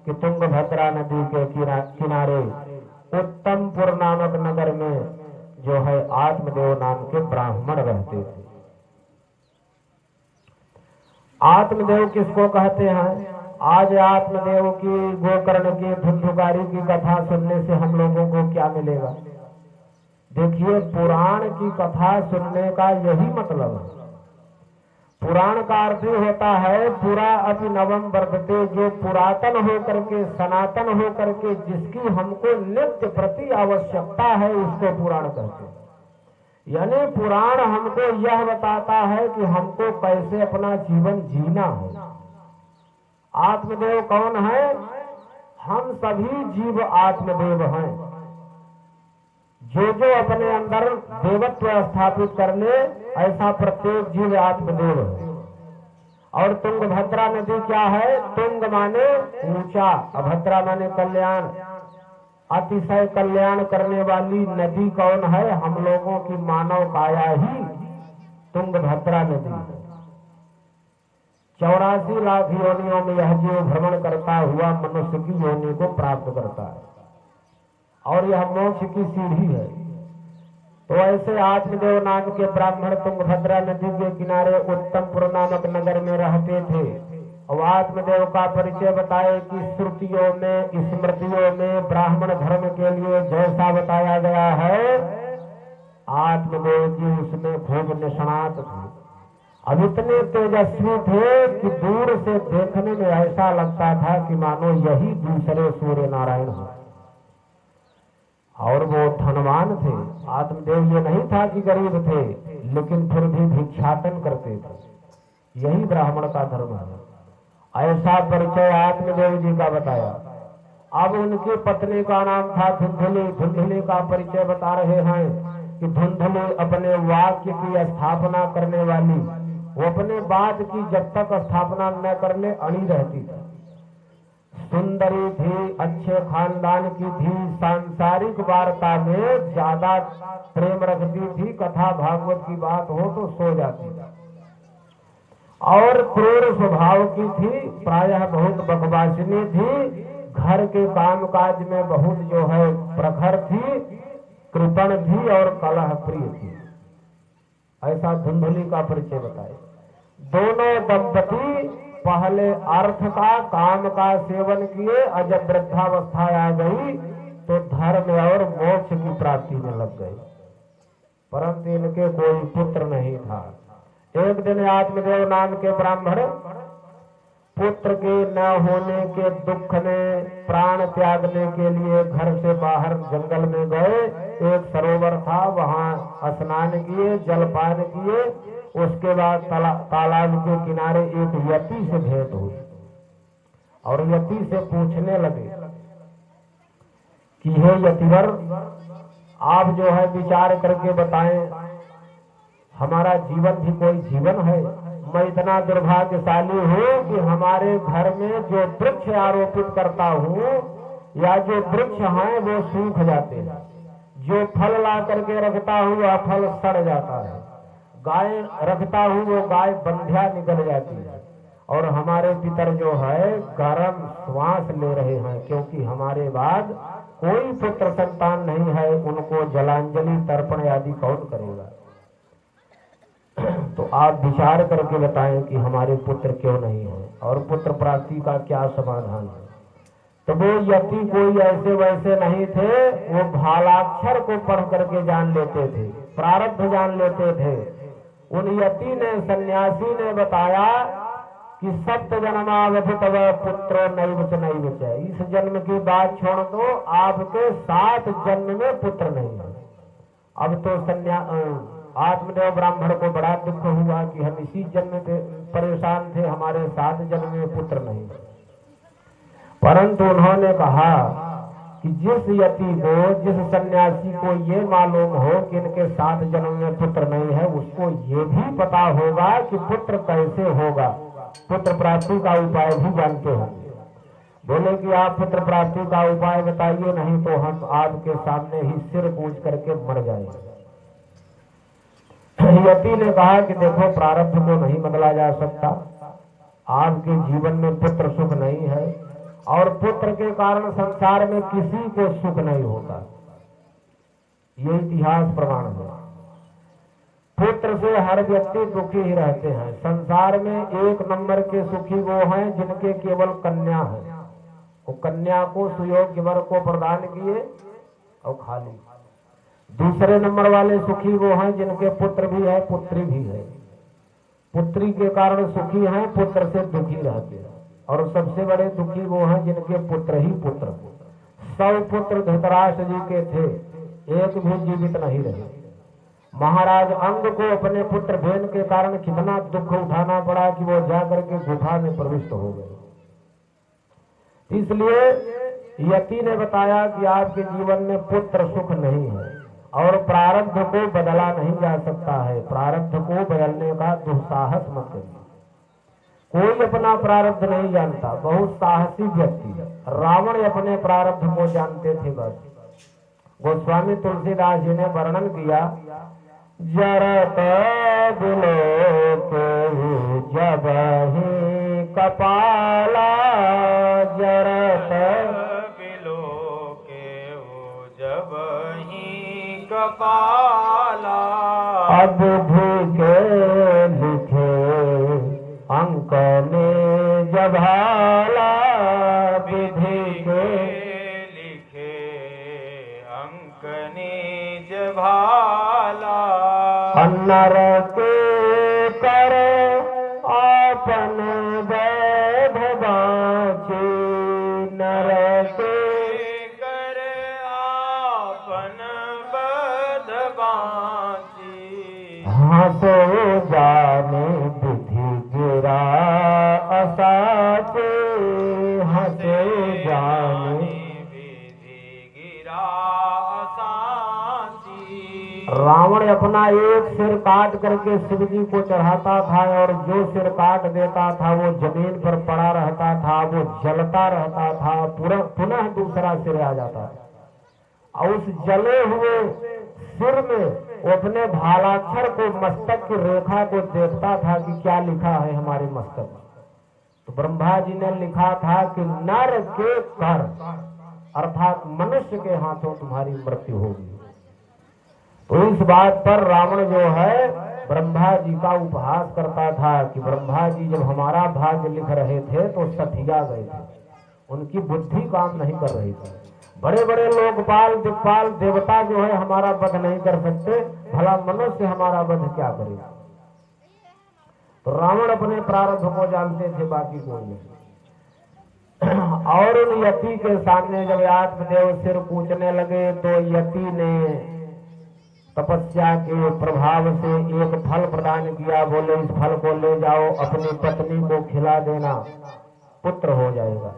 Speaker 1: कि तुंगभद्रा नदी के किनारे उत्तमपुर नामक नगर में जो है आत्मदेव नाम के ब्राह्मण रहते थे। आत्मदेव किसको कहते हैं? आज आत्मदेव की गोकर्ण की धुंधुकारी की कथा सुनने से हम लोगों को क्या मिलेगा? देखिए, पुराण की कथा सुनने का यही मतलब है। पुराण का अर्थ होता है पुरा अपि नवम वर्तते, जो पुरातन हो करके सनातन हो करके जिसकी हमको नित्य प्रति आवश्यकता है उसको पुराण कहते हैं। यानी पुराण हमको यह बताता है कि हमको कैसे अपना जीवन जीना है। आत्मदेव कौन है? हम सभी जीव आत्मदेव हैं। जो जो अपने अंदर देवत्व स्थापित कर ले ऐसा प्रत्येक जीव आत्मदेव है। और तुंगभद्रा नदी क्या है? तुंग माने ऊंचा, अभद्रा माने कल्याण। अतिशय कल्याण करने वाली नदी कौन है? हम लोगों की मानव काया ही तुंगभद्रा नदी है। 84 लाख योनियों में यह जीव भ्रमण करता हुआ मनुष्य की योनि को प्राप्त करता है और यह मोक्ष की सीढ़ी है। तो ऐसे आत्मदेव नाम के ब्राह्मण तुंगभद्रा नदी के किनारे उत्तमपुर नामक नगर में रहते थे। और आत्मदेव का परिचय बताए कि श्रुतियों में, स्मृतियों में ब्राह्मण धर्म के लिए जैसा बताया गया है, आत्मदेव जी उसमें खूब निष्णात थे। अब इतने तेजस्वी थे कि दूर से देखने में ऐसा लगता था कि मानो यही दूसरे सूर्य नारायण हो। और वो धनवान थे। आत्मदेव ये नहीं था कि गरीब थे, लेकिन फिर भी भिक्षाटन करते थे। यही ब्राह्मण का धर्म है। ऐसा परिचय आत्मदेव जी का बताया। अब उनकी पत्नी का नाम था धुंधली। धुंधली का परिचय बता रहे हैं कि धुंधली अपने वाक्य की स्थापना करने वाली, वो अपने बात की जब तक स्थापना न कर ले अड़ी रहती थी। सुंदरी थी, अच्छे खानदान की थी, सांसारिक वार्ता में ज्यादा प्रेम रखती थी। कथा भागवत की बात हो तो सो जाती और क्रूर स्वभाव की थी। प्रायः बहुत बकवासिनी थी। घर के कामकाज में बहुत जो है प्रखर थी, कृपण थी और कलह प्रिय थी। ऐसा धुंधली का परिचय बताए। दोनों दंपति पहले अर्थ का, काम का सेवन किए, जब वृद्धावस्था आ गई तो धर्म और मोक्ष की प्राप्ति में लग गए, परंतु इनके कोई पुत्र नहीं था। एक दिन आत्मदेव नाम के ब्राह्मण पुत्र के न होने के दुख में प्राण त्यागने के लिए घर से बाहर जंगल में गए। एक सरोवर था, वहां स्नान किए, जलपान किए। उसके बाद तालाब के किनारे एक यति से भेंट हुई और यति से पूछने लगे कि हे यतिवर, आप जो है विचार करके बताएं, हमारा जीवन भी कोई जीवन है। मैं इतना दुर्भाग्यशाली हूँ कि हमारे घर में जो वृक्ष आरोपित करता हूँ या जो वृक्ष हैं वो सूख जाते हैं। जो फल ला करके रखता हूँ वह फल सड़ जाता है। गाय रखता हूँ वो गाय बंध्या निकल जाती है। और हमारे पितर जो है गर्म श्वास ले रहे हैं, क्योंकि हमारे बाद कोई पुत्र संतान नहीं है। उनको जलांजलि तर्पण आदि कौन करेगा? तो आप विचार करके बताएं कि हमारे पुत्र क्यों नहीं है और पुत्र प्राप्ति का क्या समाधान है। तो वो यति कोई ऐसे वैसे नहीं थे। वो भालाक्षर को पढ़ करके जान लेते थे, प्रारब्ध जान लेते थे। उन यति ने, सन्यासी ने बताया कि सप्त जन्मावधि तव पुत्र नैव च नैव च। इस जन्म की बात छोड़ दो, आपके 7 जन्म में पुत्र नहीं है। अब तो आत्मदेव ब्राह्मण को बड़ा दुख हुआ कि हम इसी जन्म पे परेशान थे, हमारे 7 जन्म में पुत्र नहीं। परंतु उन्होंने कहा कि जिस यति को, जिस सन्यासी को ये मालूम हो कि इनके 7 जन्म में पुत्र नहीं है, उसको ये भी पता होगा कि पुत्र कैसे होगा। पुत्र प्राप्ति का उपाय भी जानते होंगे। बोले कि आप पुत्र प्राप्ति का उपाय बताइए, नहीं तो हम आपके सामने ही सिर कूच करके मर जाएंगे। यति ने कहा कि देखो, प्रारब्ध को नहीं बदला जा सकता। आपके जीवन में पुत्र सुख नहीं है और पुत्र के कारण संसार में किसी को सुख नहीं होता। ये इतिहास प्रमाण है। पुत्र से हर व्यक्ति दुखी ही रहते हैं। संसार में 1 नंबर के सुखी वो हैं जिनके केवल कन्या है। वो कन्या को सुयोग्य वर को प्रदान किए और खा ली। दूसरे नंबर वाले सुखी वो हैं जिनके पुत्र भी है, पुत्री भी है। पुत्री के कारण सुखी हैं, पुत्र से दुखी रहते हैं। और सबसे बड़े दुखी वो हैं जिनके पुत्र ही पुत्र। 100 पुत्र धृतराष्ट्र जी के थे, एक भी जीवित नहीं रहे। महाराज अंग को अपने पुत्र भेन के कारण कितना दुख उठाना पड़ा कि वो जाकर के गुफा में प्रविष्ट हो गए। इसलिए यति ने बताया कि आपके जीवन में पुत्र सुख नहीं है और प्रारब्ध को बदला नहीं जा सकता है। प्रारब्ध को बदलने का दुस्साहस मत करिए। कोई अपना प्रारब्ध नहीं जानता, बहुत साहसी व्यक्ति। रावण अपने प्रारब्ध को जानते थे बस। गोस्वामी तुलसीदास जी ने वर्णन किया, जरत बिलोक जब ही कपाला, जरत
Speaker 2: बिलोक जब ही कपाला,
Speaker 1: अब के लिखे अंक ने जभाला, विधि के
Speaker 2: लिखे अंक निज भाला,
Speaker 1: नर के कर आपन वैध बाँचे, नर के
Speaker 2: कर आपन बद बाँची,
Speaker 1: हंसो जाने विधि गिरा असाचे, हंसो जाने
Speaker 2: विधि गिरा साची।
Speaker 1: रावण अपना एक सिर काट करके शिव जी को चढ़ाता था और जो सिर काट देता था वो जमीन पर पड़ा रहता था, वो जलता रहता था, पुनः दूसरा सिर आ जाता था। और उस जले हुए सिर में वो अपने भालाक्षर को, मस्तक की रेखा को देखता था कि क्या लिखा है हमारे मस्तक में। तो ब्रह्मा जी ने लिखा था कि नर के कर, अर्थात मनुष्य के हाथों तुम्हारी मृत्यु होगी। तो इस बात पर रावण जो है ब्रह्मा जी का उपहास करता था कि ब्रह्मा जी जब हमारा भाग्य लिख रहे थे तो सठिया गए थे, उनकी बुद्धि काम नहीं कर रही थी। बड़े बड़े लोकपाल दिक्पाल देवता जो है हमारा वध नहीं कर सकते, भला मनुष्य हमारा वध क्या करेगा। तो रावण अपने प्रारब्ध को जानते थे, बाकी कोई नहीं। और उन यति के सामने जब आत्मदेव सिर कूचने लगे तो यति ने तपस्या के प्रभाव से एक फल प्रदान किया। बोले इस फल को ले जाओ, अपनी पत्नी को खिला देना, पुत्र हो जाएगा।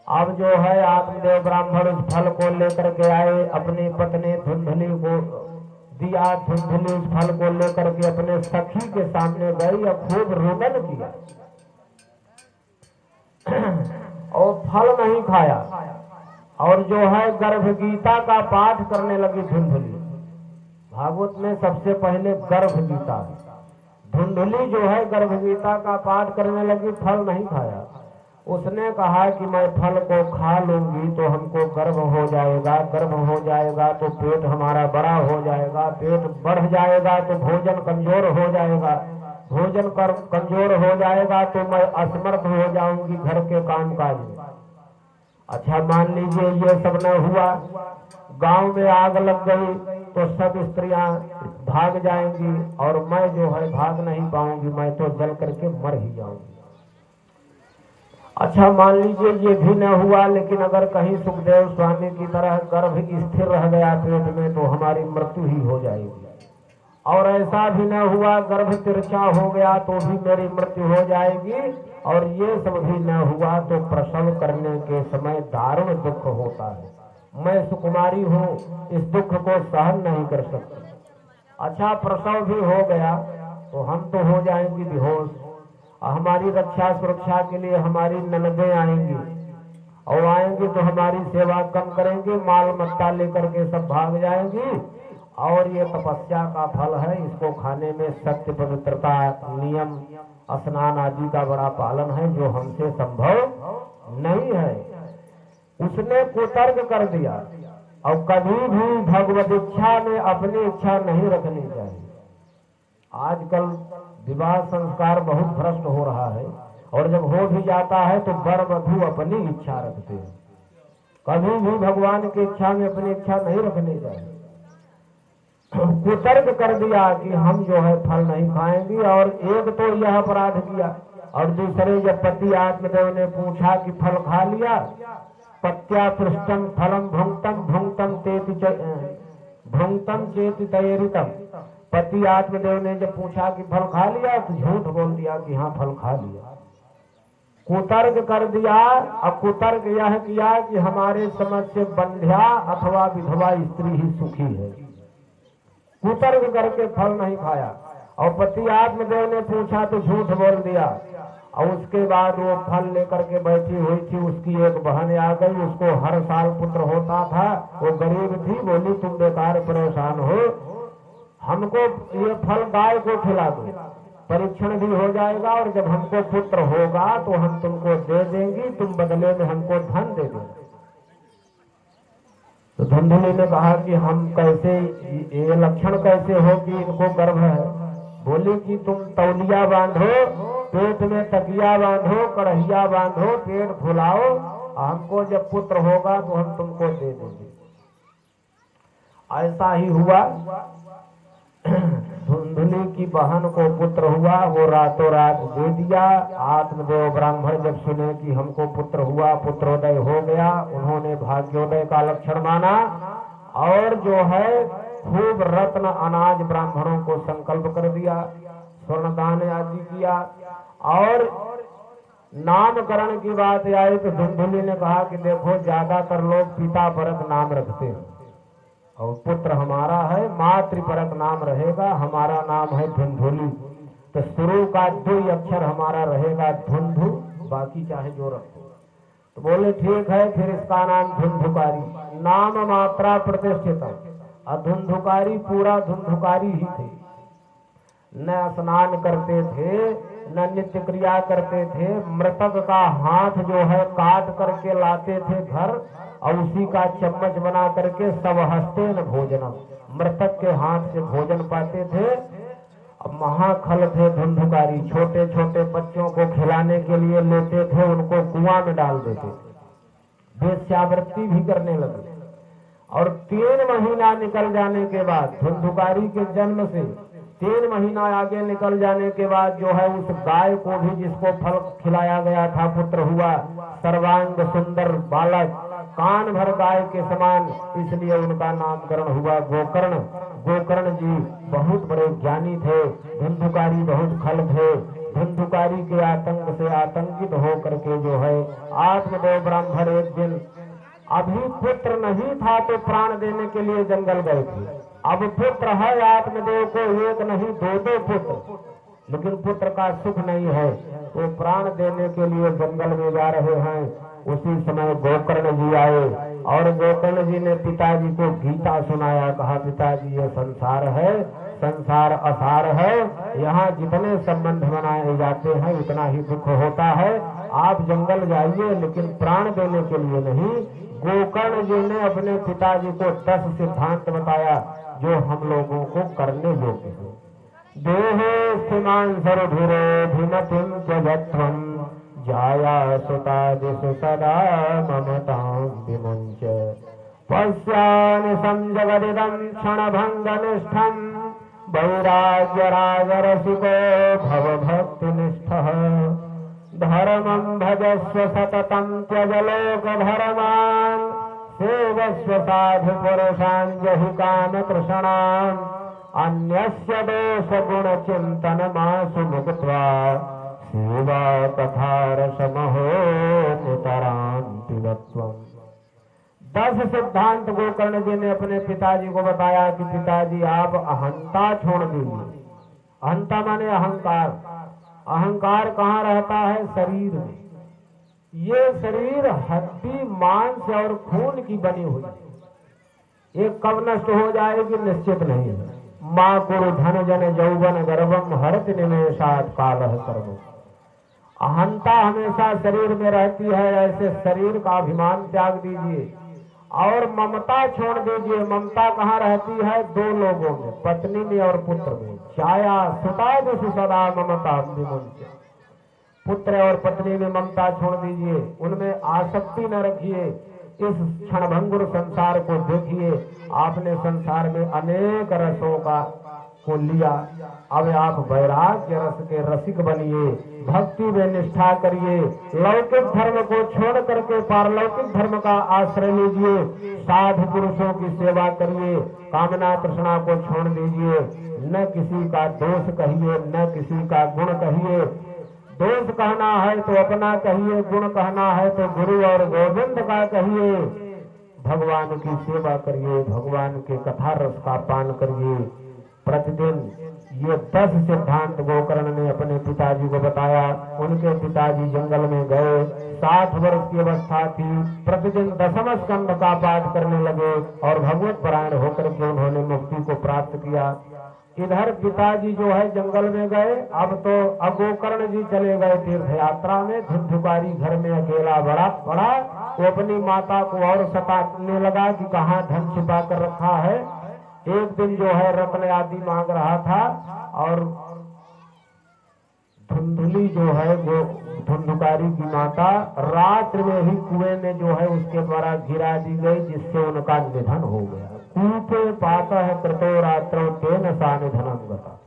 Speaker 1: अब जो है आत्मदेव ब्राह्मण उस फल को लेकर के आए, अपनी पत्नी धुंधली को दिया। धुंधली उस फल को लेकर के अपने सखी के सामने गई और खूब रुदन किया और फल नहीं खाया। और जो है गर्भ गीता का पाठ करने लगी धुंधली। भागवत में सबसे पहले गर्भ गीता, धुंधली जो है गर्भ गीता का पाठ करने लगी, फल नहीं खाया। उसने कहा कि मैं फल को खा लूंगी तो हमको गर्भ हो जाएगा, गर्भ हो जाएगा तो पेट हमारा बड़ा हो जाएगा, पेट बढ़ जाएगा तो भोजन कमजोर हो जाएगा, भोजन कमजोर हो जाएगा तो मैं असमर्थ हो जाऊंगी घर के काम काज में। अच्छा मान लीजिए ये सब न हुआ, गांव में आग लग गई तो सब स्त्रियां भाग जाएंगी और मैं जो है भाग नहीं पाऊंगी, मैं तो जल करके मर ही जाऊंगी। अच्छा मान लीजिए ये भी न हुआ, लेकिन अगर कहीं सुखदेव स्वामी की तरह गर्भ स्थिर रह गया पेट में तो हमारी मृत्यु ही हो जाएगी। और ऐसा भी न हुआ, गर्भ तिरछा हो गया तो भी मेरी मृत्यु हो जाएगी। और ये सब भी न हुआ तो प्रसव करने के समय दारुण दुख होता है। मैं सुकुमारी हूँ, इस दुख को सहन नहीं कर सकती। अच्छा प्रसव भी हो गया तो हम तो हो जाएंगी बेहोश। हमारी रक्षा सुरक्षा के लिए हमारी ननदें आएंगी और आएंगी तो हमारी सेवा कम करेंगे, माल मत्ता लेकर के सब भाग जाएंगी। और ये तपस्या का फल है, इसको खाने में सत्य पवित्रता नियम स्नान आदि का बड़ा पालन है जो हमसे संभव नहीं है। उसने कुतर्क कर दिया। और कभी भी भगवत इच्छा में अपनी इच्छा नहीं रखनी चाहिए। आजकल विवाह संस्कार बहुत भ्रष्ट हो रहा है और जब हो भी जाता है तो वर वधू अपनी इच्छा रखते हैं। कभी भी भगवान की इच्छा में अपनी इच्छा नहीं रखनी चाहिए। कुतर्क कर दिया कि हम जो है फल नहीं खाएंगे। और एक तो यह अपराध किया और दूसरे जब पति आत्मदेव ने पूछा कि फल खा लिया, पत्या पृष्ठम फलम भुंक्तम भुंक्तम चेति तयरितम। पति आत्मदेव ने जब पूछा कि फल खा लिया तो झूठ बोल दिया कि हाँ फल खा लिया। कुतर्क कर दिया। अब कुतर्क यह किया कि हमारे समझ से बंध्या अथवा विधवा स्त्री ही सुखी है। कुतर्क करके फल नहीं खाया। और पति आत्मदेव ने पूछा तो झूठ बोल दिया। और उसके बाद वो फल लेकर के बैठी हुई थी। उसकी एक बहन आ गई, उसको हर साल पुत्र होता था। वो गरीब थी, बोली तुम बेकार परेशान हो, हमको ये फल गाय को खिला दो, परीक्षण भी हो जाएगा और जब हमको पुत्र होगा तो हम तुमको दे देंगी, तुम बदले में हमको धन दे दो। तो धुंधुली ने कहा कि हम कैसे, ये लक्षण कैसे हो कि इनको गर्भ है। बोली कि तुम तौलिया बांधो, पेट में तकिया बांधो, कढ़ैया बांधो, पेट फुलाओ, हमको जब पुत्र होगा तो हम तुमको दे देंगे। ऐसा ही हुआ। धुंधुली की बहन को पुत्र हुआ, वो रातों रात दे दिया। आत्मदेव ब्राह्मण जब सुने कि हमको पुत्र हुआ, पुत्रोदय हो गया, उन्होंने भाग्योदय का लक्षण माना और जो है खूब रत्न अनाज ब्राह्मणों को संकल्प कर दिया, स्वर्णदान आदि किया। और नामकरण की बात आई तो धुंधुली ने कहा कि देखो ज्यादातर लोग पिता परक नाम रखते हैं और पुत्र हमारा है मातृपरक नाम रहेगा, हमारा नाम है धुंधुली। तो शुरू का 2 अक्षर हमारा रहेगा धुंधु, बाकी चाहे जो रखो। तो बोले ठीक है, फिर इसका नाम धुंधुकारी, नाम मात्रा प्रतिष्ठित। और धुंधुकारी पूरा धुंधुकारी ही थे, न स्नान करते थे, न नित्य क्रिया करते थे। मृतक का हाथ जो है काट करके लाते थे घर और उसी का चम्मच बना करके सब हंसते न भोजन, मृतक के हाथ से भोजन पाते थे। अब महाखल थे धुंधुकारी, छोटे छोटे बच्चों को खिलाने के लिए लेते थे, उनको कुआं में डाल देते थे, वेश्यावृत्ति भी करने लगे। और 3 महीना निकल जाने के बाद, धुंधुकारी के जन्म से 3 महीना आगे निकल जाने के बाद जो है उस गाय को भी जिसको फल खिलाया गया था पुत्र हुआ, सर्वांग सुंदर बालक, कान भर गाय के समान, इसलिए उनका नामकरण हुआ गोकर्ण। गोकर्ण जी बहुत बड़े ज्ञानी थे, धुंधुकारी बहुत खल थे। धुंधुकारी के आतंक से आतंकित होकर के जो है आत्मदेव ब्राह्मण एक दिन, अभी पुत्र नहीं था तो प्राण देने के लिए जंगल गए थे। अब पुत्र है आत्मदेव को, एक नहीं 2 पुत्र, लेकिन पुत्र का सुख नहीं है, वो प्राण देने के लिए जंगल में जा रहे हैं। उसी समय गोकर्ण जी आए और गोकर्ण जी ने पिताजी को गीता सुनाया। कहा पिताजी ये संसार है, संसार असार है, यहाँ जितने संबंध बनाए जाते हैं उतना ही दुख होता है, आप जंगल जाइए लेकिन प्राण देने के लिए नहीं। गोकर्ण जी ने अपने पिताजी को 10 सिद्धांत बताया जो हम लोगों को करने योग्य है। देहे स्थिमान सर्वधुरो भिमतिम त्यजत्वम जाया सुतादिषु सदा ममतां विमुञ्च पश्यामि संजगदिदं क्षणभङ्गनिष्ठं वैराग्यरागरसिको भवभक्तिनिष्ठः धर्मं भजस्व सततं त्यज लोकधर्मान् सेवस्व साधुपुरुषान् जहि कामतृष्णान् अन्यस्य दोषगुणचिन्तनमासु मुक्त्वा सेवा कथारसमहो नितरान्तिवत्वम्। 10 सिद्धांत गोकर्ण जी ने अपने पिताजी को बताया कि पिताजी आप अहंता छोड़ दीजिए। अहंता माने अहंकार। अहंकार कहाँ रहता है? शरीर में। ये शरीर हड्डी मांस और खून की बनी हुई है, ये कब नष्ट हो जाएगी निश्चित नहीं है। माँ कुरु धन जन यौवन गर्भम हरत निमेषात् कालः सर्वम्। अहंता हमेशा शरीर में रहती है, ऐसे शरीर का अभिमान त्याग दीजिए और ममता छोड़ दीजिए। ममता कहाँ रहती है? 2 लोगों में, पत्नी में और पुत्र में। छाया सुतादिषु सदा ममता विमुञ्च। पुत्र और पत्नी में ममता छोड़ दीजिए, उनमें आसक्ति न रखिए। इस क्षणभंगुर संसार को देखिए, आपने संसार में अनेक रसों को लिया, अब आप वैराग्य रस के रसिक बनिए, भक्ति में निष्ठा करिए, लौकिक धर्म को छोड़ करके पारलौकिक धर्म का आश्रय लीजिए, साधु पुरुषों की सेवा करिए, कामना तृष्णा को छोड़ दीजिए, न किसी का दोष कहिए, न किसी का गुण कहिए। दोष कहना है तो अपना कहिए, गुण कहना है तो गुरु और गोविंद का कहिए। भगवान की सेवा करिए, भगवान के कथा रस का पान करिए प्रतिदिन। ये 10 सिद्धांत गोकर्ण ने अपने पिताजी को बताया। उनके पिताजी जंगल में गए, 60 वर्ष की अवस्था थी, प्रतिदिन 10वें स्कंद का पाठ करने लगे और भगवत परायण होकर के उन्होंने मुक्ति को प्राप्त किया। इधर पिताजी जो है जंगल में गए, अब गोकर्ण जी चले गए तीर्थ यात्रा में। धुंधुकारी घर में अकेला पड़ा। वो अपनी माता को और सताने लगा कि कहाँ धन छिपा कर रखा है। एक दिन जो है रत्न आदि मांग रहा था और धुंधुली जो है वो धुंधुकारी की माता रात्र में ही कुएं में जो है उसके द्वारा गिरा दी गई, जिससे उनका निधन हो गया। कूपे पाता है कृतो रात्रो तेन सा निधनम गता।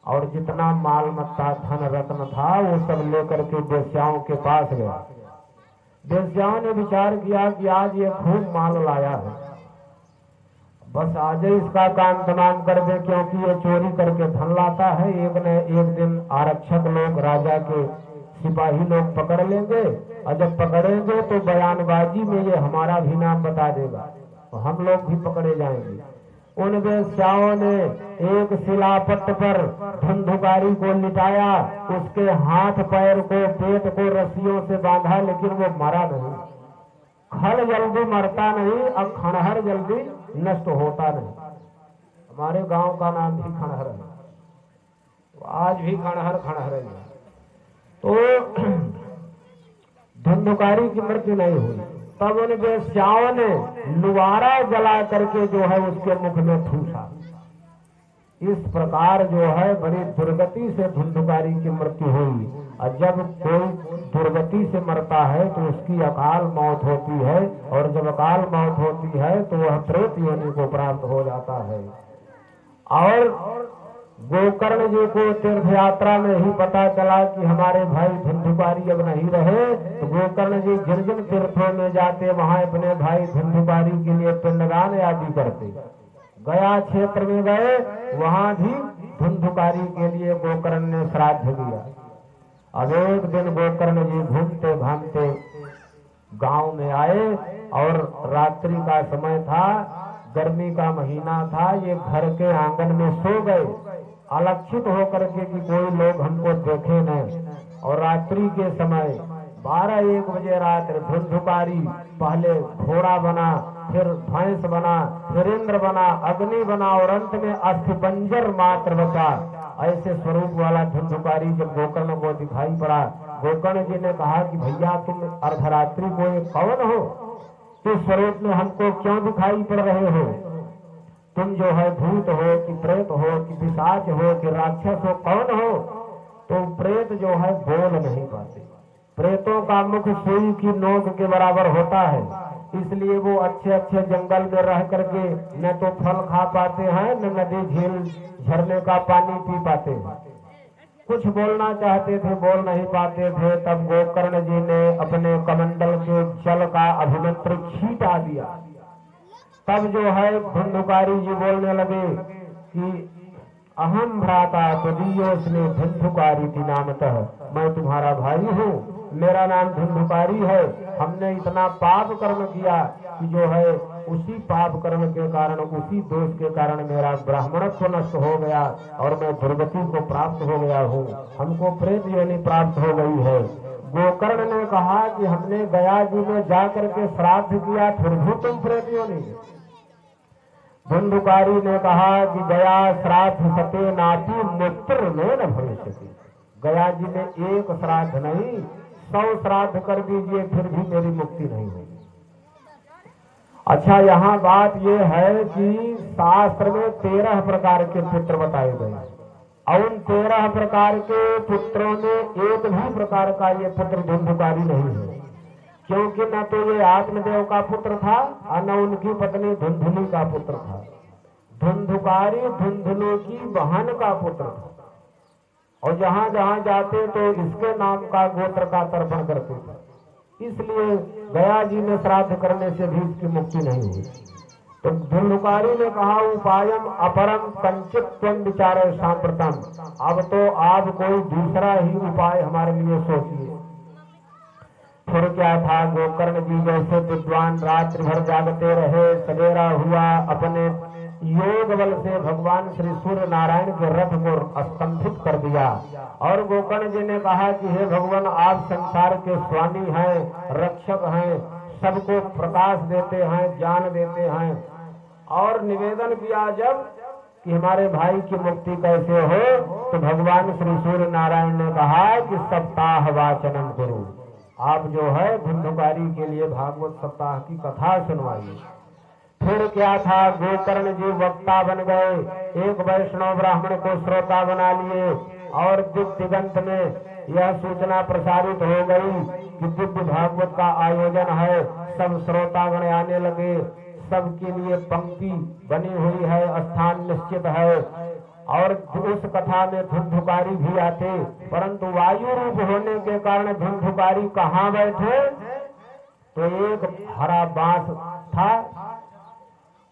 Speaker 1: और जितना माल मत्ता धन रत्न था वो सब लेकर के वेश्याओं के पास गया। वेश्याओं ने विचार किया कि आज ये खूब माल लाया है, बस आज ही इसका काम तमाम कर दे, क्योंकि ये चोरी करके धन लाता है। एक न एक दिन आरक्षक लोग, राजा के सिपाही लोग पकड़ लेंगे और जब पकड़ेंगे तो बयानबाजी में ये हमारा भी नाम बता देगा, तो हम लोग भी पकड़े जाएंगे। उन वेश्याओं ने एक शिलापट्ट पर धुंधुकारी को लिटाया, उसके हाथ पैर को पेट को रस्सियों से बांधा, लेकिन वो मरा नहीं। खल जल्दी मरता नहीं और खंडहर जल्दी नष्ट होता नहीं। हमारे गांव का नाम भी खंडहर है, आज भी खंडहर है। तो धुंधुकारी की मृत्यु नहीं हुई। तब उन वेश्याओं ने लुवारा जला करके जो है उसके मुख में ठूसा। इस प्रकार जो है बड़ी दुर्गति से धुंधुकारी की मृत्यु हुई। और जब कोई दुर्गति से मरता है तो उसकी अकाल मौत होती है, और जब अकाल मौत होती है तो वह प्रेत योनि को प्राप्त हो जाता है। और गोकर्ण जी को तीर्थ यात्रा में ही पता चला कि हमारे भाई धुंधुकारी अब नहीं रहे, तो गोकर्ण जी जिन जिन तीर्थों में जाते वहां अपने भाई धुंधुकारी के लिए पिंडदान आदि करते। गया क्षेत्र में गए, वहां भी धुंधुकारी के लिए गोकर्ण ने श्राद्ध दिया। अब एक दिन गोकर्ण जी घूमते घामते गांव में आए और रात्रि का समय था, गर्मी का महीना था। ये घर के आंगन में सो गए अलक्षित होकर के कि कोई लोग हमको देखे नहीं। और रात्रि के समय 12-1 बजे रात्रि धुंधुकारी पहले घोड़ा बना, फिर भैंस बना, फिर इंद्र बना, अग्नि बना और अंत में अस्थिपंजर मात्र बचा। ऐसे स्वरूप वाला धुंधुकारी जब गोकर्ण को दिखाई पड़ा, गोकर्ण जी ने कहा कि भैया तुम अर्धरात्रि को ये कौन हो? इस स्वरूप में हमको क्यों दिखाई पड़ रहे हो? तुम जो है भूत हो कि प्रेत हो कि पिशाच हो कि राक्षस हो, कौन हो? तो प्रेत जो है बोल नहीं पाते। प्रेतों का मुख सुई की नोक के बराबर होता है, इसलिए वो अच्छे अच्छे जंगल में रह करके न तो फल खा पाते हैं, न नदी झील झरने का पानी पी पाते हैं। कुछ बोलना चाहते थे, बोल नहीं पाते थे। तब गोकर्ण जी ने अपने कमंडल के जल का अभिमंत्र छीटा दिया। तब जो है धुंधुकारी जी बोलने लगे कि अहम भ्राता तदीयोस्मि धुंधुकारी थी नामतः, मैं तुम्हारा भाई हूँ, मेरा नाम धुंधुकारी है। हमने इतना पाप कर्म किया कि जो है उसी पाप कर्म के कारण, उसी दोष के कारण मेरा ब्राह्मणत्व नष्ट हो गया और मैं दुर्गति को प्राप्त हो गया हूँ, हमको प्रेत योनि प्राप्त हो गई है। गोकर्ण ने कहा कि हमने गया जी में जाकर के श्राद्ध किया, फिर भी तुम प्रेत योनि? धुंधुकारी ने कहा कि गया श्राद्ध सते नाती मूत्र में न भविष्य। गया जी में एक श्राद्ध नहीं 100 श्राद्ध कर दीजिए फिर भी मेरी मुक्ति नहीं होगी। अच्छा, यहाँ बात यह है कि शास्त्र में 13 प्रकार के पुत्र बताए गए और उन 13 प्रकार के पुत्रों में एक भी प्रकार का ये पुत्र धुंधुकारी नहीं है, क्योंकि न तो ये आत्मदेव का पुत्र था और न उनकी पत्नी धुंधुली का पुत्र था। धुंधुकारी धुंधुली की बहन का पुत्र था और जहां जहां जाते तो इसके नाम का गोत्र का तर्पण करते थे। इसलिए गया जी में श्राद्ध करने से भी इसकी मुक्ति नहीं हुई। तो धुंधुकारी ने कहा उपायम अपरम कंचित त्वं विचारे सांप्रतम, अब तो आप कोई दूसरा ही उपाय हमारे लिए सोचिए। फिर क्या था, गोकर्ण जी जैसे विद्वान रात्रि भर जागते रहे, सवेरा हुआ, अपने योग बल से भगवान श्री सूर्य नारायण के रथ को स्तंभित कर दिया। और गोकर्ण जी ने कहा कि हे भगवान, आप संसार के स्वामी हैं, रक्षक हैं, सबको प्रकाश देते हैं, ज्ञान देते हैं। और निवेदन किया जब कि हमारे भाई की मुक्ति कैसे हो, तो भगवान श्री सूर्य नारायण ने कहा कि सप्ताह वाचनम करो, आप जो है धुंधुकारी के लिए भागवत सप्ताह की कथा सुनवाइए। फिर क्या था, गोकर्ण जी वक्ता बन गए, एक वैष्णव ब्राह्मण को श्रोता बना लिए और दिगंत में यह सूचना प्रसारित हो गई कि दिव्य भागवत का आयोजन है। सब श्रोतागण आने लगे, सबके लिए पंक्ति बनी हुई है, स्थान निश्चित है। और उस कथा में धुंधुकारी भी आते, परंतु वायु रूप होने के कारण धुंधुकारी कहाँ बैठे, तो एक हरा बांस था,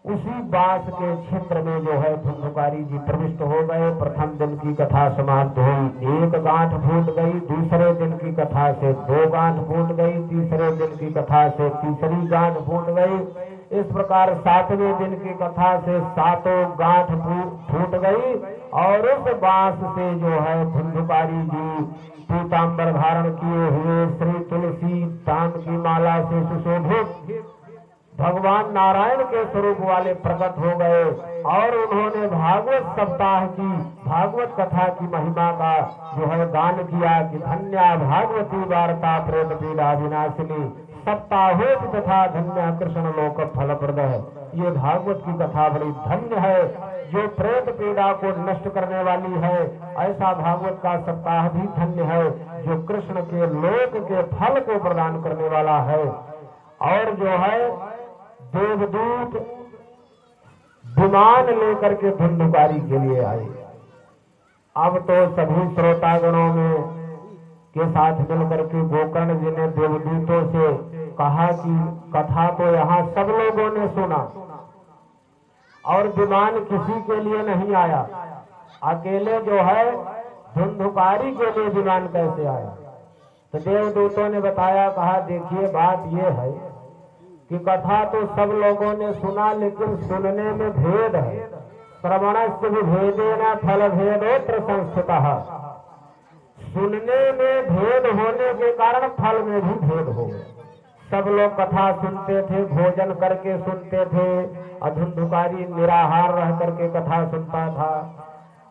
Speaker 1: उसी बांस के क्षेत्र में जो है धुंधुकारी जी प्रविष्ट हो गए। प्रथम दिन की कथा समाप्त हुई, एक गांठ फूट गई, दूसरे दिन की कथा से 2 गांठ फूट गई, तीसरे दिन की कथा से तीसरी गांठ फूट गई। इस प्रकार 7वें दिन की कथा से 7 गांठ फूट गई। और उस बांस से जो है धुंधुकारी जी पीताम्बर धारण किए हुए, श्री तुलसी धाम की माला से सुशोभित भगवान नारायण के स्वरूप वाले प्रकट हो गए। और उन्होंने भागवत सप्ताह की, भागवत कथा की महिमा का जो है गान किया कि धन्या भागवती वार्ता प्रेत पीड़ा विनाशिनी, सप्ताहोत तथा धन्य कृष्ण लोक फलप्रद है। ये भागवत की कथा बड़ी धन्य है, जो प्रेत पीड़ा को नष्ट करने वाली है। ऐसा भागवत का सप्ताह भी धन्य है, जो कृष्ण के लोक के फल को प्रदान करने वाला है। और जो है देवदूत विमान लेकर के धुंधुकारी के लिए आए। अब तो सभी श्रोतागणों में के साथ मिलकर के गोकर्ण जी ने देवदूतों से कहा कि कथा तो यहाँ सब लोगों ने सुना और विमान किसी के लिए नहीं आया, अकेले जो है धुंधुकारी के लिए विमान कैसे आया। तो देवदूतों ने बताया, कहा देखिए बात ये है कि कथा तो सब लोगों ने सुना, लेकिन सुनने में भेद है। श्रवणस्य विभेदेन फल भेदोत्र संस्थितः, सुनने में भेद होने के कारण फल में भी भेद हो गया। सब लोग कथा सुनते थे, भोजन करके सुनते थे, धुंधुकारी निराहार रह करके कथा सुनता था।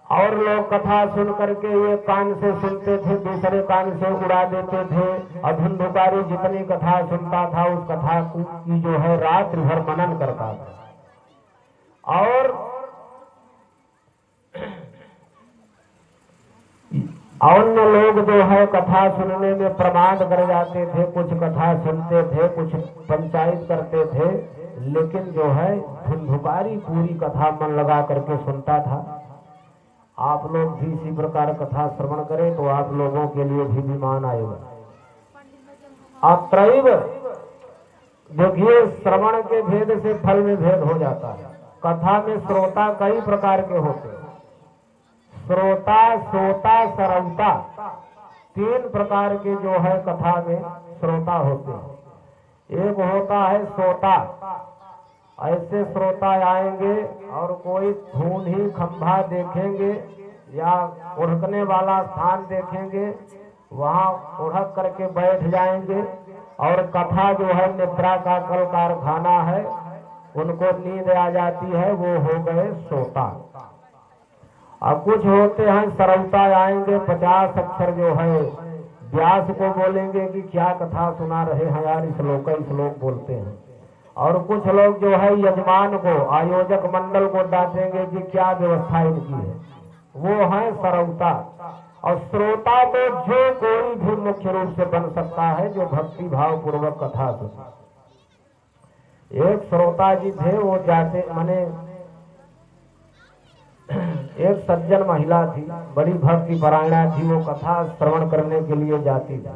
Speaker 1: और लोग कथा सुन करके एक कान से सुनते थे, दूसरे कान से उड़ा देते थे। और धुंधुकारी जितनी कथा सुनता था उस कथा की जो है रात्रि भर मनन करता था। और अन्य लोग जो है कथा सुनने में प्रमाद कर जाते थे, कुछ कथा सुनते थे, कुछ पंचायत करते थे, लेकिन जो है धुंधुकारी पूरी कथा मन लगा करके सुनता था। आप लोग भी इसी प्रकार कथा श्रवण करें तो आप लोगों के लिए भी विमान आएगा। अत्रैव देखिए, श्रवण के भेद से फल में भेद हो जाता है। कथा में श्रोता कई प्रकार के होते हैं, श्रोता, सोता, सरवता, 3 प्रकार के जो है कथा में श्रोता होते हैं। एक होता है सोता, ऐसे श्रोता आएंगे और कोई धूनी खंभा देखेंगे या उड़कने वाला स्थान देखेंगे, वहां उड़क करके बैठ जाएंगे और कथा जो है निद्रा का कल कारखाना है, उनको नींद आ जाती है, वो हो गए सोता। अब कुछ होते हैं सरवता, आएंगे 50 अक्षर जो है व्यास को बोलेंगे कि क्या कथा सुना रहे हैं यार, इस लोग बोलते हैं। और कुछ लोग जो है यजमान को, आयोजक मंडल को डांटेंगे कि क्या व्यवस्था इनकी है, वो है सरवता। और श्रोता तो जो कोई भी मुख्य रूप से बन सकता है जो भक्ति भाव पूर्वक कथा सुने। एक श्रोता जी थे, वो जाते माने एक सज्जन महिला थी, बड़ी भक्ति परायणा थी, वो कथा श्रवण करने के लिए जाती थी।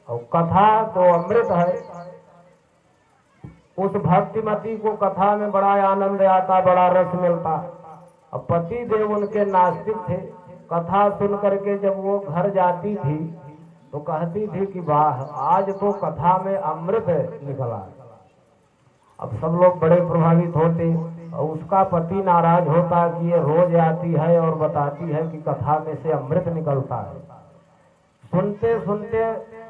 Speaker 1: और कथा तो अमृत है, उस भक्तिमती को कथा में बड़ा आनंद आता, बड़ा रस मिलता। अब पति देव उनके नास्तिक थे। कथा सुन करके जब वो घर जाती थी तो कहती थी कि वाह, आज तो कथा में अमृत निकला। अब सब लोग बड़े प्रभावित होते और उसका पति नाराज होता कि ये रोज आती है और बताती है कि कथा में से अमृत निकलता है। सुनते सुनते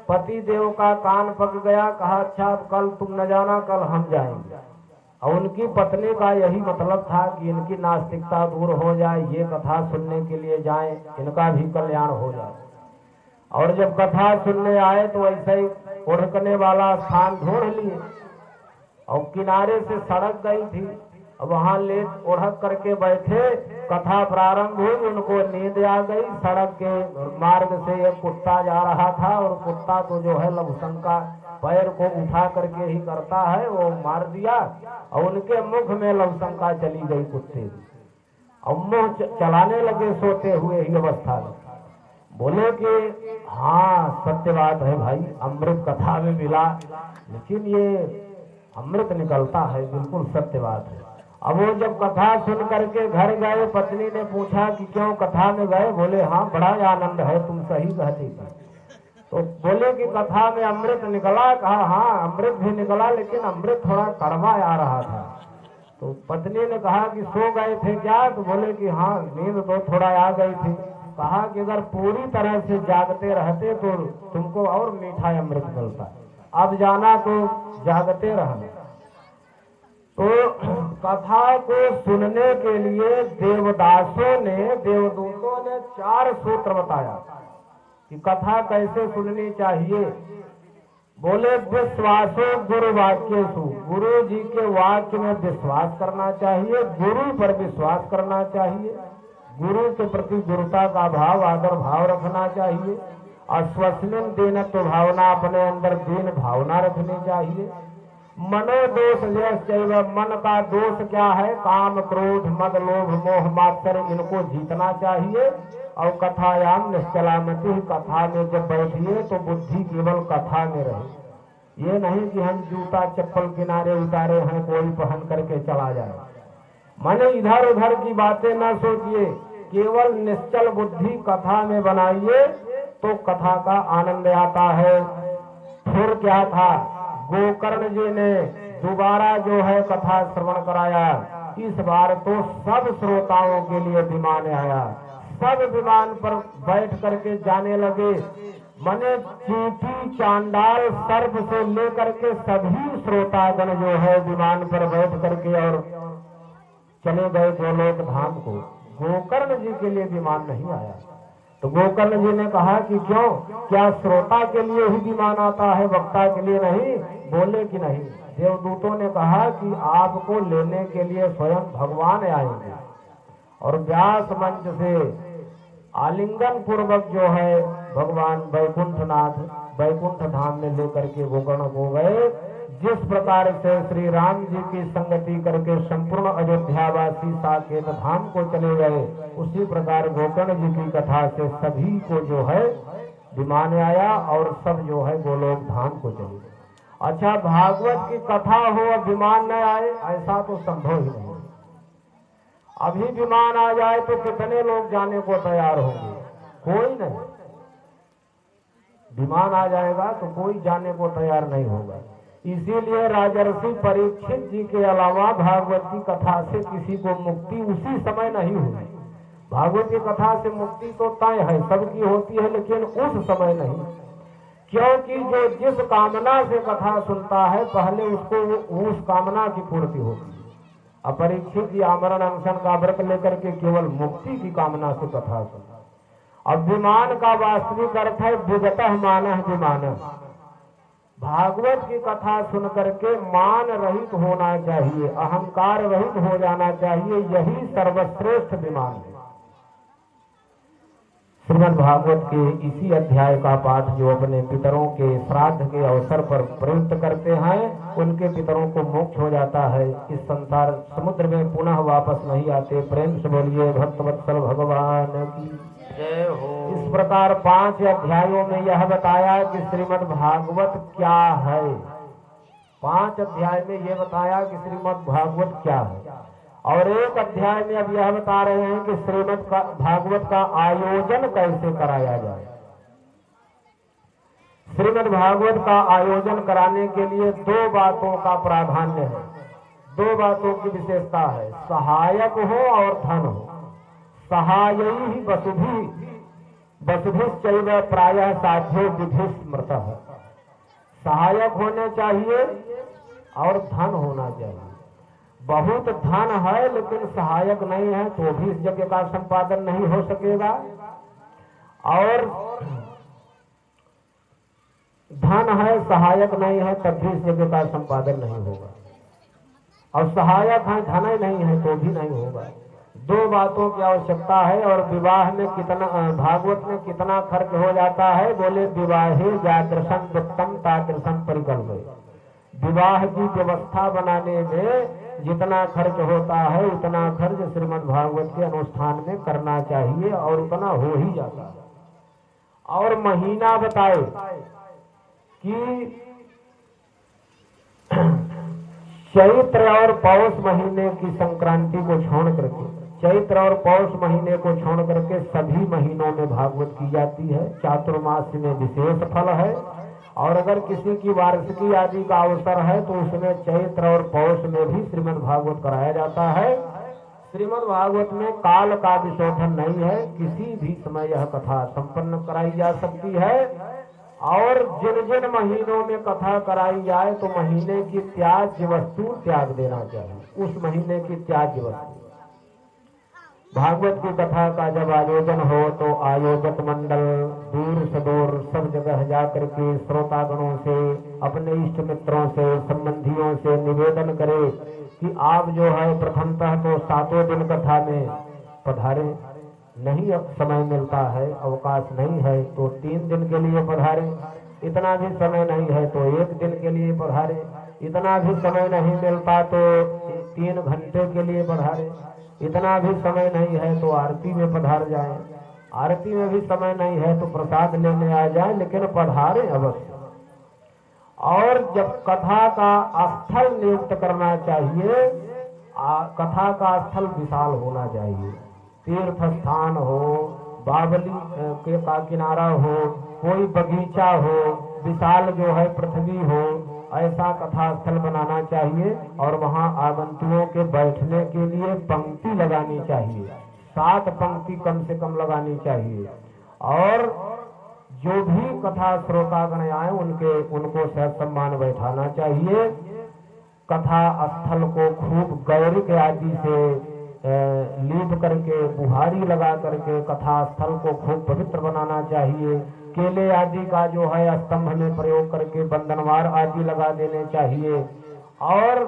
Speaker 1: पति देव का कान पक गया। कहा अच्छा कल तुम न जाना, कल हम जाएंगे। और उनकी पत्नी का यही मतलब था कि इनकी नास्तिकता दूर हो जाए, ये कथा सुनने के लिए जाएं, इनका भी कल्याण हो जाए। और जब कथा सुनने आए तो ऐसे ही उड़कने वाला स्थान ढूंढ लिए और किनारे से सड़क गई थी। अब वहां लेट उड़क करके बैठे, कथा प्रारंभ हुई, उनको नींद आ गई। सड़क के मार्ग से एक कुत्ता जा रहा था और कुत्ता तो जो है लघुशंका पैर को उठा करके ही करता है, वो मार दिया और उनके मुख में लघुशंका चली गई कुत्ते की। और मुंह चलाने लगे सोते हुए ही अवस्था में। बोले कि हाँ सत्य बात है भाई, अमृत कथा में मिला, लेकिन ये अमृत निकलता है, बिल्कुल सत्य बात है। अब वो जब कथा सुन करके घर गए, पत्नी ने पूछा कि क्यों कथा में गए? बोले हाँ बड़ा आनंद है, तुम सही कहती थी। तो बोले कि कथा में अमृत निकला। कहा हाँ अमृत भी निकला, लेकिन अमृत थोड़ा कड़वा आ रहा था। तो पत्नी ने कहा कि सो गए थे क्या? तो बोले कि हाँ नींद तो थोड़ा आ गई थी। कहा कि अगर पूरी तरह से जागते रहते तो तुमको और मीठा अमृत मिलता, अब जाना तो जागते रहना। तो कथा को सुनने के लिए देवदासों ने, देवदूतों ने 4 सूत्र बताया कि कथा कैसे सुननी चाहिए। बोले विश्वासो गुरु वाक्येषु, गुरु जी के वाक्य में विश्वास करना चाहिए, गुरु पर विश्वास करना चाहिए, गुरु के प्रति गुरुता का भाव, आदर भाव रखना चाहिए। अस्वस्मिन दीनत्व भावना, अपने अंदर दीन भावना रखनी चाहिए। मनोदोष जैसे, मन का दोष क्या है? काम क्रोध मद लोभ मोह मात्सर्य, इनको जीतना चाहिए। और कथायाम निश्चलामति, कथा में जब बैठिए तो बुद्धि केवल कथा में रहे। ये नहीं कि हम जूता चप्पल किनारे उतारे हैं, कोई पहन करके चला जाए। माने इधर उधर की बातें न सोचिए, केवल निश्चल बुद्धि कथा में बनाइए तो कथा का आनंद आता है। फिर क्या था, गोकर्ण जी ने दोबारा जो है कथा श्रवण कराया। इस बार तो सब श्रोताओं के लिए विमान आया, सब विमान पर बैठ करके जाने लगे। मने चींटी चांडाल सर्प से लेकर के सभी श्रोतागण जो है विमान पर बैठ करके और चले गए गोलोक धाम को। गोकर्ण जी के लिए विमान नहीं आया। तो गोकर्ण जी ने कहा कि क्यों, क्या श्रोता के लिए ही विमान आता है, वक्ता के लिए नहीं? बोले कि नहीं। देवदूतों ने कहा कि आपको लेने के लिए स्वयं भगवान आएंगे और व्यास मंच से आलिंगन पूर्वक जो है भगवान वैकुंठनाथ वैकुंठ धाम में लेकर के गोकर्ण को गए। जिस प्रकार से श्री राम जी की संगति करके संपूर्ण अयोध्यावासी साकेत धाम को चले गए, उसी प्रकार गोकर्ण जी की कथा से सभी को जो है विमान आया और सब जो है गोलोक धाम को चले गए। अच्छा, भागवत की कथा हो और विमान न आए, ऐसा तो संभव ही नहीं। अभी विमान आ जाए तो कितने लोग जाने को तैयार होंगे? कोई नहीं। विमान आ जाएगा तो कोई जाने को तैयार नहीं होगा। इसीलिए राजर्षि परीक्षित जी के अलावा भागवत की कथा से किसी को मुक्ति उसी समय नहीं हुई। भागवत की कथा से मुक्ति तो तय है, सबकी होती है, लेकिन उस समय नहीं, क्योंकि जो जिस कामना से कथा सुनता है पहले उसको उस कामना की पूर्ति होती है। अपरीक्षित जी आमरण अनशन का व्रत लेकर के केवल मुक्ति की कामना से कथा सुनता। अब विमान का वास्तविक अर्थ है विगतः मानः विमानः। भागवत की कथा सुन करके मान रहित होना चाहिए, अहंकार रहित हो जाना चाहिए, यही सर्वश्रेष्ठ विमान है। श्रीमद् भागवत के इसी अध्याय का पाठ जो अपने पितरों के श्राद्ध के अवसर पर प्रयुक्त करते हैं, उनके पितरों को मोक्ष हो जाता है, इस संसार समुद्र में पुनः वापस नहीं आते। प्रेम से बोलिए भक्तवत्सल भगवान की
Speaker 2: जय हो।
Speaker 1: इस प्रकार 5 अध्यायों में यह बताया कि श्रीमद् भागवत क्या है। 5 अध्याय में ये बताया कि श्रीमद् भागवत क्या है, और एक अध्याय में अब यह बता रहे हैं कि श्रीमद् भागवत का आयोजन कैसे कराया जाए। श्रीमद् भागवत का आयोजन कराने के लिए 2 बातों का प्राधान्य है, 2 बातों की विशेषता है, सहायक हो और धन हो। सहायी वसुभिश्चैव प्रायः साध्यो विधि स्मृतः। सहायक होने चाहिए और धन होना चाहिए। बहुत धन है लेकिन सहायक नहीं है तो भी इस यज्ञ का संपादन नहीं हो सकेगा, और धन है सहायक नहीं है तब भी इस यज्ञ का संपादन नहीं होगा, और सहायक है धन ही नहीं है तो भी नहीं होगा। 2 बातों की आवश्यकता है। और विवाह में कितना, भागवत में कितना खर्च हो जाता है, बोले विवाहे जादृशं वित्तम तादृशं परिकल्पय। विवाह की व्यवस्था बनाने में जितना खर्च होता है उतना खर्च श्रीमद् भागवत के अनुष्ठान में करना चाहिए, और उतना हो ही जाता है। और महीना बताए कि चैत्र और पौष महीने की संक्रांति को छोड़ करके, चैत्र और पौष महीने को छोड़ करके सभी महीनों में भागवत की जाती है। चातुर्मास में विशेष फल है, और अगर किसी की वार्षिकी आदि का अवसर है तो उसमें चैत्र और पौष में भी श्रीमद् भागवत कराया जाता है। श्रीमद् भागवत में काल का विशोधन नहीं है, किसी भी समय यह कथा संपन्न कराई जा सकती है। और जिन जिन महीनों में कथा कराई जाए तो महीने की त्याज्य वस्तु त्याग देना चाहिए, उस महीने की त्याज्य वस्तु। भागवत की कथा का जब आयोजन हो तो आयोजक मंडल दूर सुदूर सब जगह जाकर के श्रोतागणों से, अपने इष्ट मित्रों से, संबंधियों से निवेदन करे कि आप जो है प्रथमतः तो 7 दिन कथा में पधारे, नहीं अब समय मिलता है, अवकाश नहीं है तो 3 दिन के लिए पधारे, इतना भी समय नहीं है तो 1 दिन के लिए पधारे, इतना भी समय नहीं मिलता तो 3 घंटे के लिए पधारे, इतना भी समय नहीं है तो आरती में पधार जाएं, आरती में भी समय नहीं है तो प्रसाद लेने आ जाएं, लेकिन पधारे अवश्य। और जब कथा का स्थल नियुक्त करना चाहिए, कथा का स्थल विशाल होना चाहिए, तीर्थ स्थान हो, बावली के का किनारा हो, कोई बगीचा हो, विशाल जो है पृथ्वी हो, ऐसा कथा स्थल बनाना चाहिए। और वहाँ आगंतुकों के बैठने के लिए पंक्ति लगानी चाहिए, 7 पंक्ति कम से कम लगानी चाहिए। और जो भी कथा श्रोतागण आए उनको सम्मान बैठाना चाहिए। कथा स्थल को खूब गौरिक आदि से लीप करके, बुहारी लगा करके कथा स्थल को खूब पवित्र बनाना चाहिए। केले आदि का जो है स्तंभ में प्रयोग करके बंधनवार आदि लगा देने चाहिए। और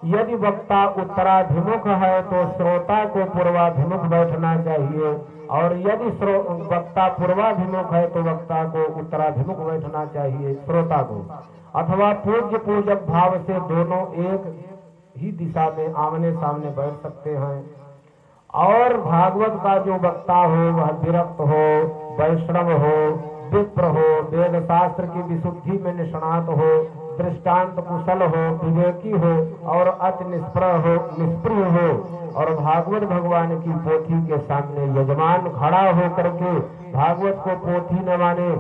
Speaker 1: यदि वक्ता उत्तराभिमुख है तो श्रोता को पूर्वाभिमुख बैठना चाहिए, और यदि वक्ता पूर्वाभिमुख है तो वक्ता को उत्तराभिमुख बैठना चाहिए, श्रोता को। अथवा पूज्य पूजक भाव से दोनों एक ही दिशा में आमने सामने बैठ सकते हैं। और भागवत का जो वक्ता हो वह विरक्त हो, वैष्णव हो, विप्र हो, वेद शास्त्र की विशुद्धि में निष्णात हो, दृष्टांत कुशल हो, विवेकी हो और अति निष्प्रिय हो, और भागवत भगवान की पोथी के सामने यजमान खड़ा हो करके भागवत को पोथी न माने,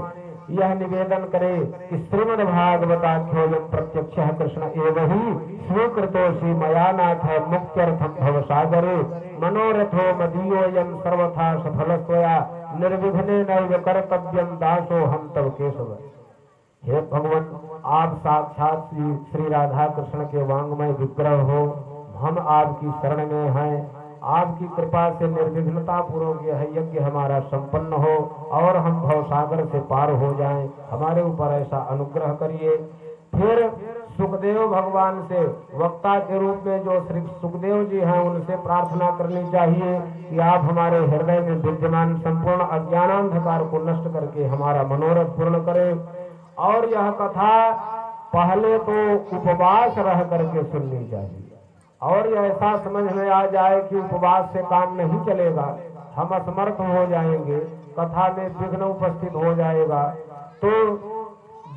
Speaker 1: यह निवेदन करे कि श्रीमद् भागवताख्योऽयं प्रत्यक्षः कृष्ण एव हि स्वीकृतोऽसि मया नाथ मुक्त्यर्थं भवसागरे मनोरथो मदीयोऽयं सर्वथा सफलस्त्वया निर्विघ्नेनैव कर्तव्यं दासोऽहं तव केशव। हे भगवान, आप साक्षात श्री राधा कृष्ण के वांगमय विग्रह हो, हम आपकी शरण में हैं। आपकी कृपा से निर्विघ्नता पूर्वक यह यज्ञ हमारा संपन्न हो और हम भवसागर से पार हो जाएं, हमारे ऊपर ऐसा अनुग्रह करिए। फिर सुखदेव भगवान से वक्ता के रूप में जो श्री सुखदेव जी हैं उनसे प्रार्थना करनी चाहिए कि आप हमारे हृदय में विद्यमान संपूर्ण अज्ञानांधकार को नष्ट करके हमारा मनोरथ पूर्ण करें। और यह कथा पहले तो उपवास रह करके सुननी चाहिए, और यह ऐसा समझ में आ जाए कि उपवास से काम नहीं चलेगा, हम असमर्थ हो जाएंगे, कथा में विघ्न उपस्थित हो जाएगा, तो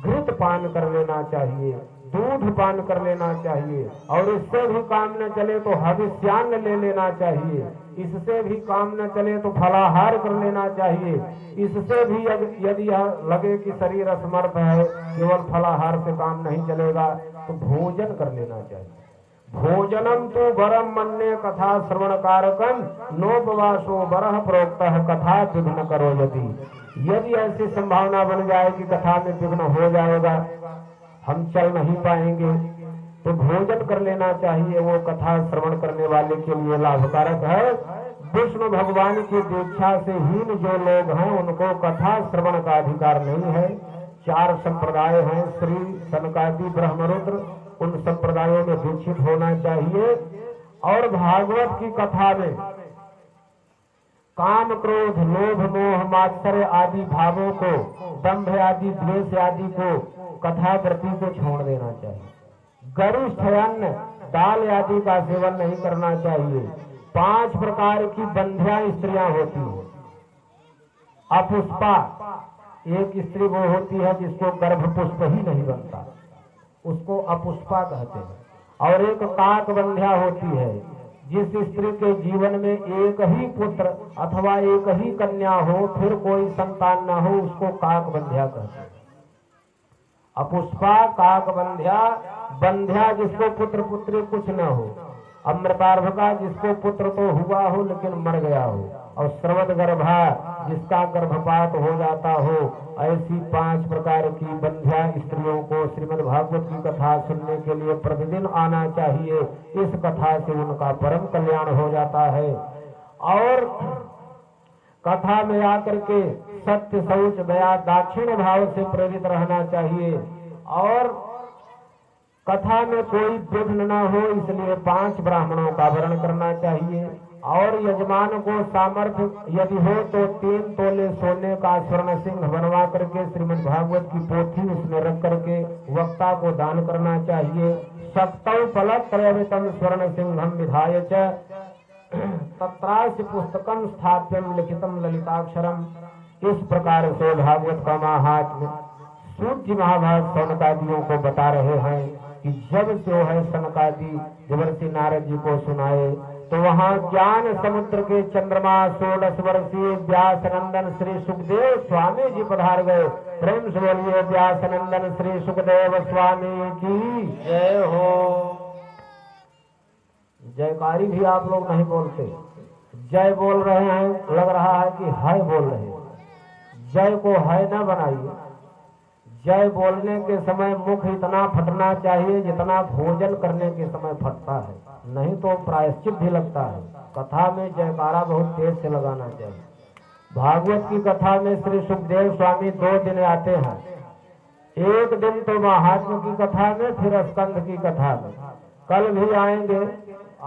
Speaker 1: घृत पान कर लेना चाहिए। दूध पान कर लेना चाहिए, और इससे भी काम न चले तो हविष्यान्न ले लेना चाहिए, इससे भी काम न चले तो फलाहार कर लेना चाहिए, इससे भी यदि यह लगे कि शरीर असमर्थ है, केवल फलाहार से काम नहीं चलेगा, तो भोजन कर लेना चाहिए। भोजनम तो वरम मन्ये कथा श्रवण कारकम नोपवासो वरह प्रोक्तः कथा विघ्न करो। यदि ऐसी संभावना बन जाए कि कथा में विघ्न हो जाएगा, हम चल नहीं पाएंगे, तो भोजन कर लेना चाहिए। वो कथा श्रवण करने वाले के लिए लाभकारक है। विष्णु भगवान की दीक्षा से हीन जो लोग हैं उनको कथा श्रवण का अधिकार नहीं है। 4 संप्रदाय हैं, श्री सनकादि ब्रह्मरुद्र, उन संप्रदायों में दीक्षित होना चाहिए। और भागवत की कथा में काम क्रोध लोभ मोह मात्सर्य आदि भावों को, दंभ आदि द्वेष आदि को, कथा प्रति को छोड़ देना चाहिए। गरिष्ठ अन्न दाल आदि का सेवन नहीं करना चाहिए। 5 प्रकार की बंध्या स्त्रियां होती हैं। अपुष्पा, एक स्त्री वो होती है जिसको गर्भ पुष्प ही नहीं बनता, उसको अपुष्पा कहते हैं। और एक काक बंध्या होती है, जिस स्त्री के जीवन में एक ही पुत्र अथवा एक ही कन्या हो, फिर कोई संतान न हो, उसको काक बंध्या कहते हैं। अपुष्पा, काक बंध्या, बंध्या जिसको पुत्र पुत्री कुछ न हो, अमृतार्भका जिसको पुत्र तो हुआ हो लेकिन मर गया हो, और श्रवद गर्भा जिसका गर्भपात हो जाता हो। ऐसी 5 प्रकार की बंध्या स्त्रियों को श्रीमद् भागवत की कथा सुनने के लिए प्रतिदिन आना चाहिए। इस कथा से उनका परम कल्याण हो जाता है। और कथा में आकर के सत्य शौच दया दाक्षिण्य भाव से प्रेरित रहना चाहिए। और कथा में कोई विघ्न न हो, इसलिए 5 ब्राह्मणों का वर्ण करना चाहिए। और यजमान को सामर्थ्य यदि हो तो 3 तोले सोने का स्वर्ण सिंह बनवा करके श्रीमद् भागवत की पोथी उसमें रख करके वक्ता को दान करना चाहिए। सप्तौ फलत्रयवितम स्वर्ण सिंहम विधाय च तत्रास्य पुस्तकम स्थाप्यम लिखितम ललिताक्षरम। इस प्रकार से भागवत का महात्म्य सूत जी महाभारत सनकादियों को बता रहे हैं कि जब जो है सनकादि देवर्षि नारद जी को सुनाए तो वहाँ ज्ञान समुद्र के चंद्रमा 16 वर्षीय व्यासनंदन श्री सुखदेव स्वामी जी पधार गए। प्रेम से बोलिए व्यासनंदन श्री सुखदेव स्वामी की जय हो। जयकारी भी आप लोग नहीं बोलते, जय बोल रहे हैं, लग रहा है कि हाय बोल रहे हैं। जय को हाय ना बनाइए। जय बोलने के समय मुख इतना फटना चाहिए जितना भोजन करने के समय फटता है, नहीं तो प्रायश्चित भी लगता है। कथा में जयकारा बहुत तेज से लगाना चाहिए। भागवत की कथा में श्री सुखदेव स्वामी 2 दिन आते हैं। एक दिन तो महात्मा की कथा में, फिर स्कंद की कथा में। कल भी आएंगे।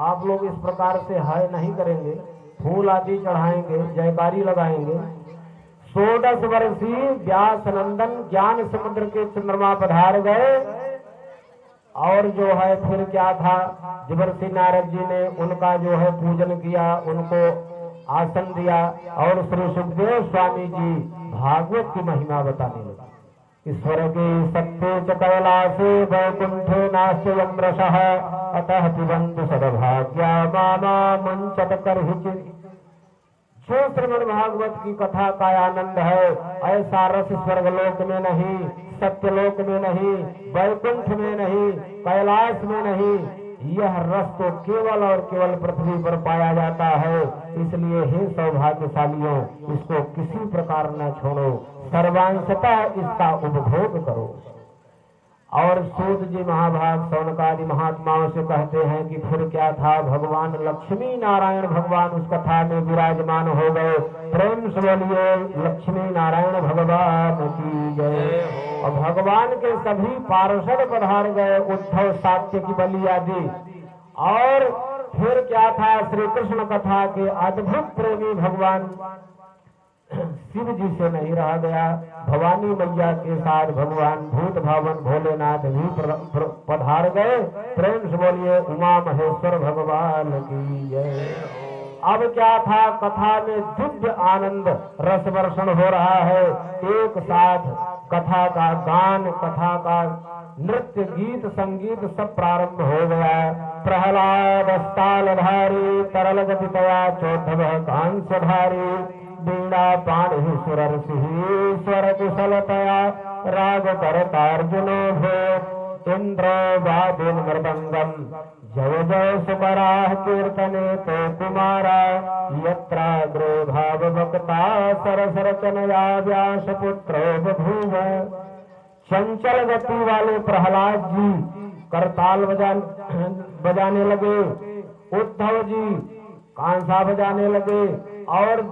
Speaker 1: आप लोग इस प्रकार से हाय नहीं करेंगे, फूल आदि चढ़ाएंगे, जयकारी लगाएंगे। 16 वर्षीय व्यासनंदन ज्ञान समुद्र के चंद्रमा पधार गए। और जो है फिर क्या था, देवर्षि नारद जी ने उनका जो है पूजन किया, उनको आसन दिया। और श्री सुखदेव स्वामी जी भागवत की महिमा बताने लगे। ईश्वर के सत्य च कैलासे वैकुंठे नास्ति यमृषः अतः पिबन्तु सद्भाग्या मामा मंचत करहिचि। जो श्रीमद् भागवत की कथा का आनंद है, ऐसा रस स्वर्गलोक में नहीं, सत्यलोक में नहीं, वैकुंठ में नहीं, कैलाश में नहीं। यह रस तो केवल और केवल पृथ्वी पर पाया जाता है। इसलिए हे सौभाग्यशालियों, इसको किसी प्रकार न छोड़ो, सर्वांशतः इसका उपभोग करो। और सूत जी महाभाग सौनकादि महात्माओं से कहते हैं कि फिर क्या था, भगवान लक्ष्मी नारायण भगवान उस कथा में विराजमान हो गए। प्रेम से बोलिए लक्ष्मी नारायण भगवान की जय। और भगवान के सभी पार्षद पधार गए, उद्धव सात्यकी बलि आदि। और फिर क्या था, श्री कृष्ण कथा के अद्भुत प्रेमी भगवान शिव जी से नहीं रहा गया। भवानी मैया के साथ भगवान भूत भावन भोलेनाथ भी पधार गए। प्रेम से बोलिए उमा महेश्वर भगवान की जय। अब क्या था, कथा में दिव्य आनंद रस वर्षण हो रहा है। एक साथ कथा का गान, कथा का नृत्य गीत संगीत सब प्रारंभ हो गया। प्रहलाद अस्तालधारी तरल गतितया चौधव कांसधारी वीणा पाणि सुरर्षि कुशलतया राग करतार्जुनो भो इंद्रो वादिन मृदंगम जय जय सुकराः कीर्तने तो कुमारा यत्राग्रे भावभक्ता सरसरचनया व्यासपुत्रो बभूव। चंचल गति वाले प्रहलाद जी करताल बजाने लगे, उद्धव जी कांसा बजाने लगे और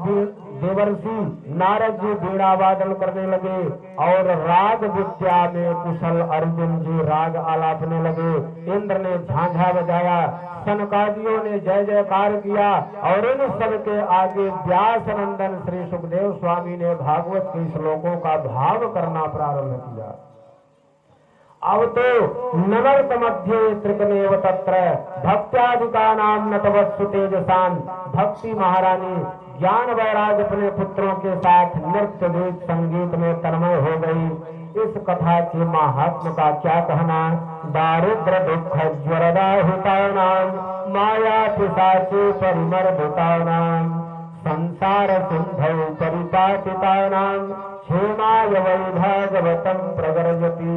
Speaker 1: देवर्षि नारद जी वीणा वादन करने लगे और राग विद्या में कुशल अर्जुन जी राग आलापने लगे। इंद्र ने झांझा बजाया, सनकादियों ने जय जयकार किया और इन सब के आगे व्यास नंदन श्री सुखदेव स्वामी ने भागवत के श्लोकों का भाव करना प्रारंभ किया। अब तो नवर्त मध्य त्रिकमेव तत्र भक्त्यादिका नाम नतवत्सु तेजसाम। भक्ति महारानी ज्ञान वैराग अपने पुत्रों के साथ नृत्य गीत संगीत में तन्मय हो गई। इस कथा के महात्म का क्या कहना। दारिद्र दुख ज्वरदाहुतानाम माया पिशाचे परिमर्दितानाम संसार सिंधौ परिपाटितानाम क्षेमाय वै भागवतम प्रगर्जति।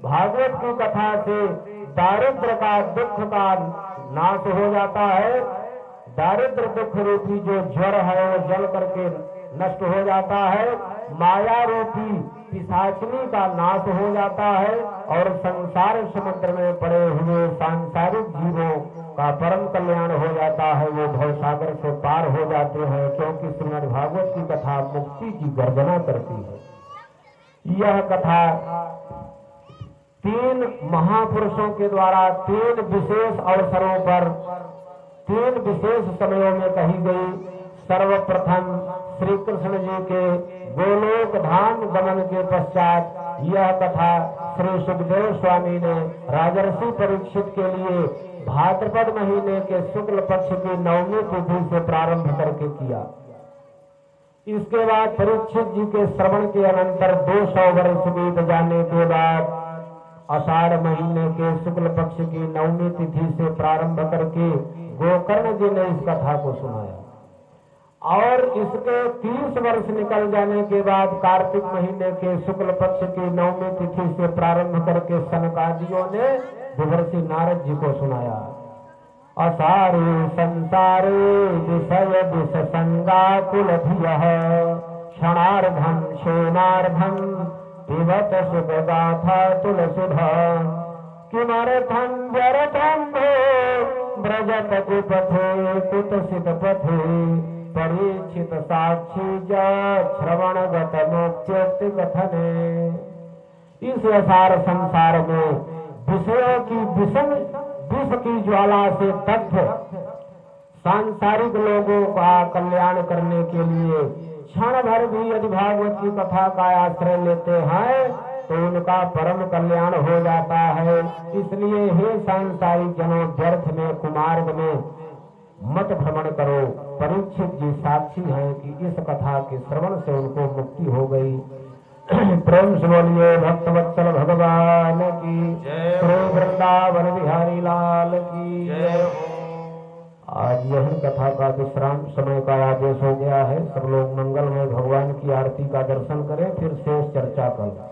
Speaker 1: भागवत की कथा से दारिद्र का दुख का नाश हो जाता है। दारिद्र दुख रूपी जो ज्वर है वो जल करके नष्ट हो जाता है। माया रूपी पिशाचिनी का नाश हो जाता है और संसार समुद्र में पड़े हुए सांसारिक जीवों का परम कल्याण हो जाता है। वो भवसागर से पार हो जाते हैं, क्योंकि श्रीमद् भागवत की कथा मुक्ति की गर्जना करती है। यह कथा तीन महापुरुषों के द्वारा तीन विशेष अवसरों पर तीन विशेष समयों में कही गई। सर्वप्रथम श्री कृष्ण जी के गोलोक धाम गमन के पश्चात यह कथा श्री सुखदेव स्वामी ने राजर्षि परीक्षित के लिए भाद्रपद महीने के शुक्ल पक्ष की नवमी तिथि से प्रारंभ करके किया। इसके बाद परीक्षित जी के श्रवण के अनंतर 200 वर्ष बीत जाने के बाद आषाढ़ महीने के शुक्ल पक्ष की नवमी तिथि से प्रारंभ करके गोकर्ण जी ने इस कथा को सुनाया और इसके 30 वर्ष निकल जाने के बाद कार्तिक महीने के शुक्ल पक्ष की नवमी तिथि से प्रारंभ करके सनकादियों ने देवर्षि नारद जी को सुनाया। असारे संसारे विषय विष संगाकुल धियः क्षणार्धं क्षेमार्धं पिबत सुख गाथा तुलसीधा किमर्थं व्यर्थं भो ब्रजत कुपथे कुतसित पथे परीक्षित साक्षी ज श्रवणगत मोक्ष्योक्ति कथने। इस असार संसार में विषयों की विष की ज्वाला से तत्व सांसारिक लोगों का कल्याण करने के लिए क्षण भर भी यदि भागवत की कथा का आश्रय लेते हैं तो उनका परम कल्याण हो जाता है। इसलिए हे सांसारिक जनों, व्यर्थ में कुमार्ग में मत भ्रमण करो। परीक्षित जी साक्षी हैं कि इस कथा के श्रवण से उनको मुक्ति हो गई। प्रेम से बोलिए भक्तवत्सल भगवान की जय, श्री वृंदावन बिहारी लाल की जय। आज यह कथा का विश्राम समय का आदेश हो गया है। सब लोग मंगलमय भगवान की आरती का दर्शन करें, फिर शेष चर्चा करें।